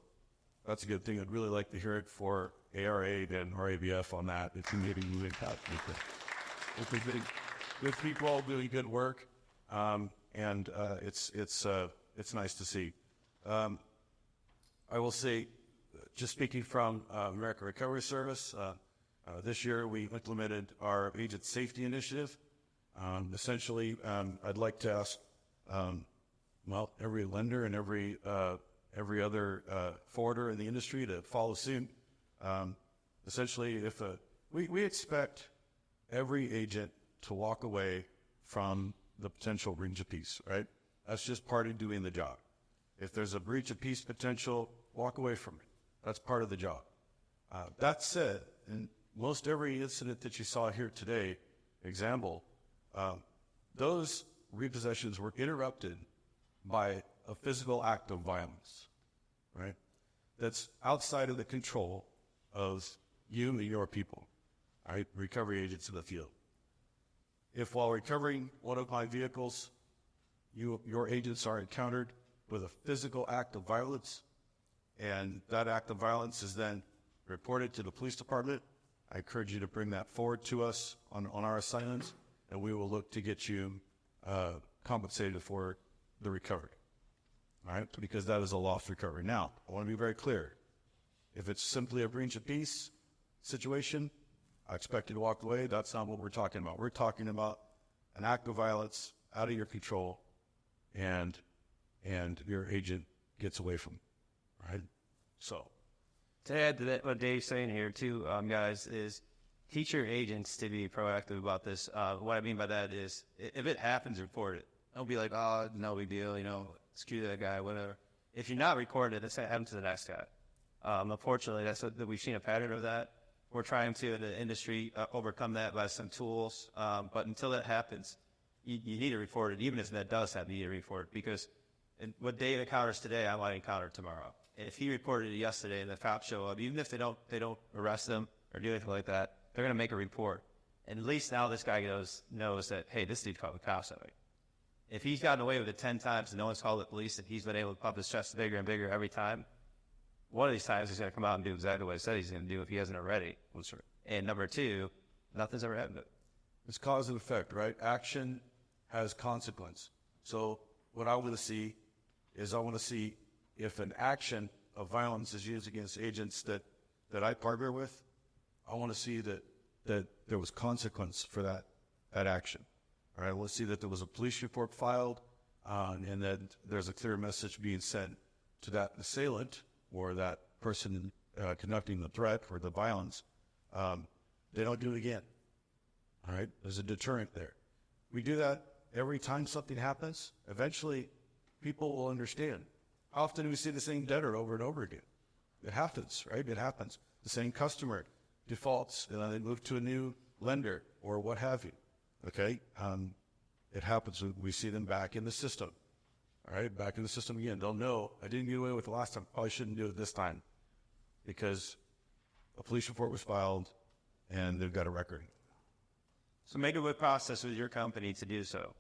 that's a good thing. I'd really like to hear it for ARA and RABF on that. If you maybe move it out, good people doing good work, and it's nice to see. I will say, just speaking from American Recovery Service, this year we implemented our Agent Safety Initiative. Essentially, I'd like to ask, well, every lender and every other forwarder in the industry to follow suit. Essentially, if we expect every agent to walk away from the potential breach of peace, right? That's just part of doing the job. If there's a breach of peace potential, walk away from it. That's part of the job. That said, in most every incident that you saw here today, example, those repossessions were interrupted by a physical act of violence, right? That's outside of the control of you and your people, right? Recovery agents in the field. If while recovering one of my vehicles, your agents are encountered with a physical act of violence, and that act of violence is then reported to the police department, I encourage you to bring that forward to us on our assignments, and we will look to get you compensated for the recovery, all right? Because that is a lost recovery. Now, I want to be very clear. If it's simply a breach of peace situation, I expect you to walk away. That's not what we're talking about. We're talking about an act of violence out of your control, and your agent gets away from it, right? So, to add to that, what Dave's saying here too, guys, is teach your agents to be proactive about this. What I mean by that is, if it happens, report it. Don't be like, oh, no big deal, screw that guy, whatever. If you're not recording it, it's going to happen to the next guy. Unfortunately, we've seen a pattern of that. We're trying to, in the industry, overcome that by some tools. But until that happens, you need to report it. Even if that does happen, you need to report it, because what Dave encounters today, I might encounter tomorrow. If he reported it yesterday and the cops show up, even if they don't arrest them or do anything like that, they're going to make a report. And at least now this guy knows that, hey, this dude called the cops on me. If he's gotten away with it 10 times and no one's called the police, and he's been able to pump his chest bigger and bigger every time, one of these times he's going to come out and do exactly what he said he's going to do if he hasn't already. And number two, nothing's ever happened. It's cause and effect, right? Action has consequence. So what I want to see is if an action of violence is used against agents that I partner with, I want to see that there was consequence for that action. All right, I want to see that there was a police report filed, and that there's a clear message being sent to that assailant or that person conducting the threat or the violence. They don't do it again. All right, there's a deterrent there. We do that every time something happens. Eventually, people will understand. How often do we see the same debtor over and over again? It happens, right? It happens. The same customer defaults, and then they move to a new lender or what have you. Okay? It happens. We see them back in the system. All right? Back in the system again. They'll know, I didn't get away with it last time. Probably shouldn't do it this time, because a police report was filed and they've got a record. So make a good process with your company to do so.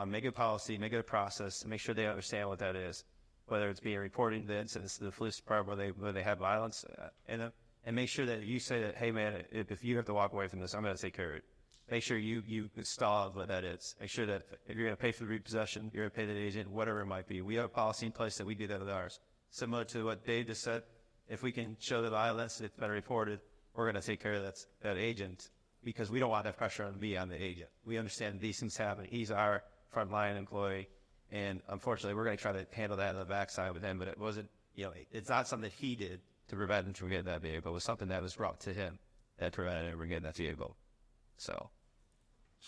Make a policy, make it a process, make sure they understand what that is. Whether it's being reported the incidents to the police department where they have violence in them, and make sure that you say that, hey man, if you have to walk away from this, I'm going to take care of it. Make sure you install what that is. Make sure that if you're going to pay for the repossession, you're going to pay the agent, whatever it might be. We have a policy in place that we do that with ours. Similar to what Dave just said, if we can show the violence, it's been reported, we're going to take care of that agent, because we don't want that pressure on the agent. We understand these things happen. He's our frontline employee, and unfortunately, we're going to try to handle that on the backside with him, but it wasn't, it's not something that he did to prevent him from getting that vehicle. It was something that was brought to him that prevented him from getting that vehicle. So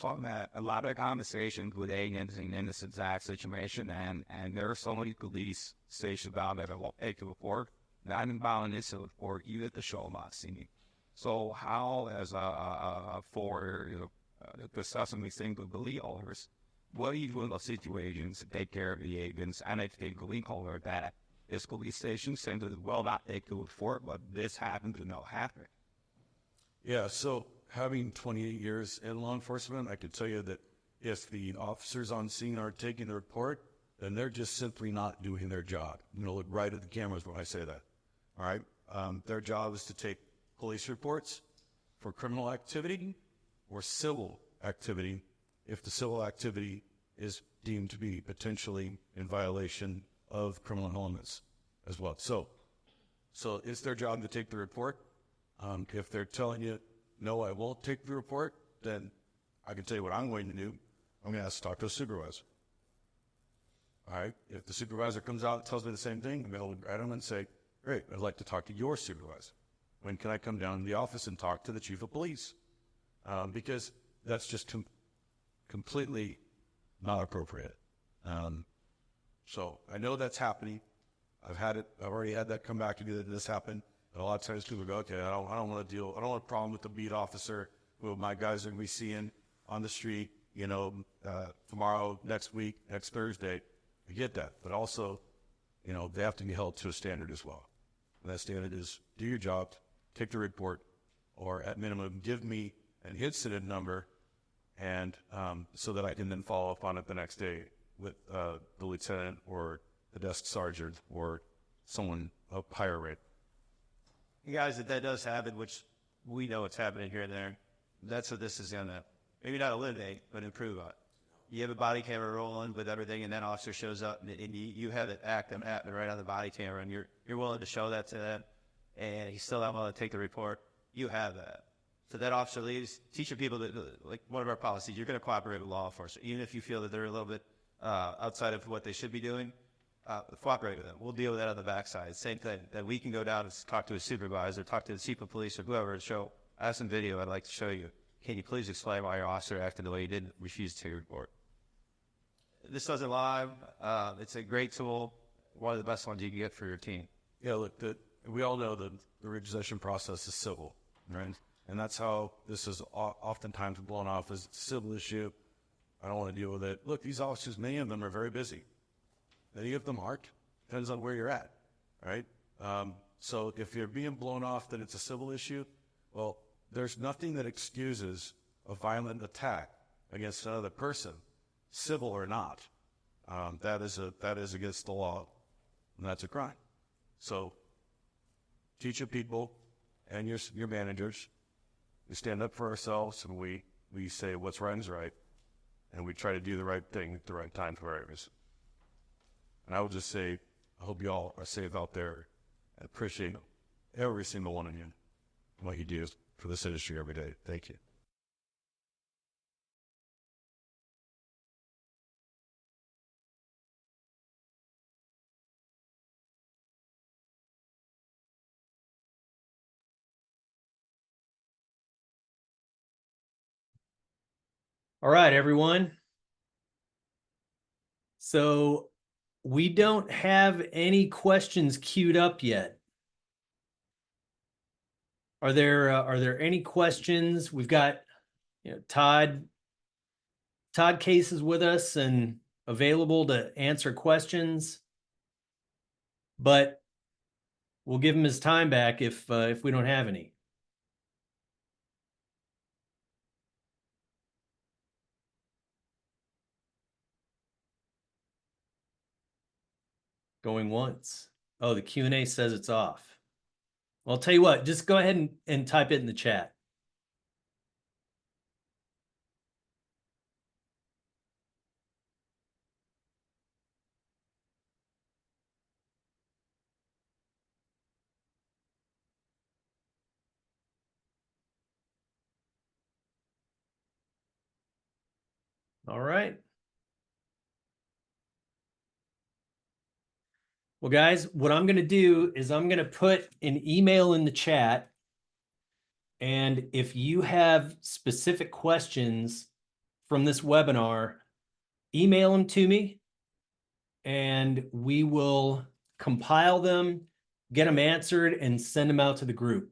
I've had a lot of conversations with agents in this exact situation, and there are so many police stations out there that won't take a report, not involved in this report, you at the show not seeing. So how, as a for discussing these things with the lead owners, what do you do in those situations to take care of the agents? And I think we call her that. This police station seems to well not take to report, but this happened to not happen. Yeah, so having 28 years in law enforcement, I can tell you that if the officers on scene are taking the report, then they're just simply not doing their job. I'm going to look right at the cameras when I say that. All right? Their job is to take police reports for criminal activity or civil activity if the civil activity is deemed to be potentially in violation of criminal elements as well. So it's their job to take the report. If they're telling you, no, I won't take the report, then I can tell you what I'm going to do. I'm going to ask to talk to a supervisor. All right? If the supervisor comes out and tells me the same thing, I'm going to grab him and say, great, I'd like to talk to your supervisor. When can I come down to the office and talk to the chief of police? Because that's just completely not appropriate. So I know that's happening. I've already had that come back to me that this happened. And a lot of times people go, okay, I don't want to I don't want a problem with the beat officer who my guys are going to be seeing on the street, tomorrow, next week, next Thursday. I get that. But also, they have to be held to a standard as well. And that standard is do your job, take the report, or at minimum, give me an incident number, and so that I can then follow up on it the next day with the lieutenant or the desk sergeant or someone up higher rate. You guys, if that does happen, which we know it's happening here and there, that's what this is going to maybe not eliminate, but improve on. You have a body camera rolling with everything, and that officer shows up, and you have it happen right on the body camera, and you're willing to show that to them, and he's still not willing to take the report. You have that. So that officer leaves, teaching people that, like one of our policies, you're going to cooperate with law enforcement, even if you feel that they're a little bit outside of what they should be doing. Cooperate with them. We'll deal with that on the backside. Same thing, that we can go down and talk to a supervisor, talk to the chief of police or whoever, and show, I have some video I'd like to show you. Can you please explain why your officer acted the way he did and refused to take a report? This doesn't lie. It's a great tool, one of the best ones you can get for your team. Yeah, look, we all know that the repossession process is civil, right? And that's how this is oftentimes blown off as a civil issue. I don't want to deal with it. Look, these officers, many of them are very busy. Many of them aren't. Depends on where you're at, right? So if you're being blown off that it's a civil issue, well, there's nothing that excuses a violent attack against another person, civil or not. That is against the law, and that's a crime. So teach your people and your managers. We stand up for ourselves, and we say what's right is right, and we try to do the right thing at the right time for our areas. And I would just say, I hope you all are safe out there and appreciate every single one of you and what you do for this industry every day. Thank you. All right, everyone. So we don't have any questions queued up yet. Are there any questions? We've got, Todd Case is with us and available to answer questions, but we'll give him his time back if we don't have any. Going once. Oh, the Q&A says it's off. Well, I'll tell you what, just go ahead and type it in the chat. All right. Well, guys, what I'm going to do is I'm going to put an email in the chat. And if you have specific questions from this webinar, email them to me and we will compile them, get them answered, and send them out to the group.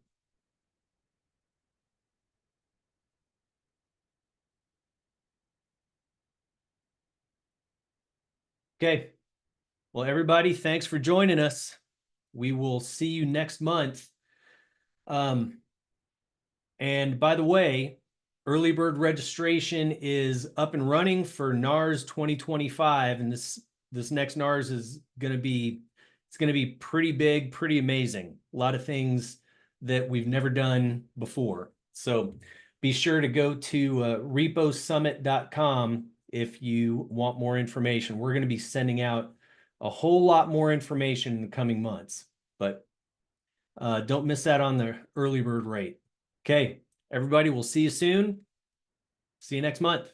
Okay. Well, everybody, thanks for joining us. We will see you next month. And by the way, early bird registration is up and running for NARS 2025, and this next NARS is going to be pretty big, pretty amazing. A lot of things that we've never done before. So be sure to go to reposummit.com if you want more information. We're going to be sending out a whole lot more information in the coming months, but don't miss out on the early bird rate. Okay, everybody, we'll see you soon. See you next month.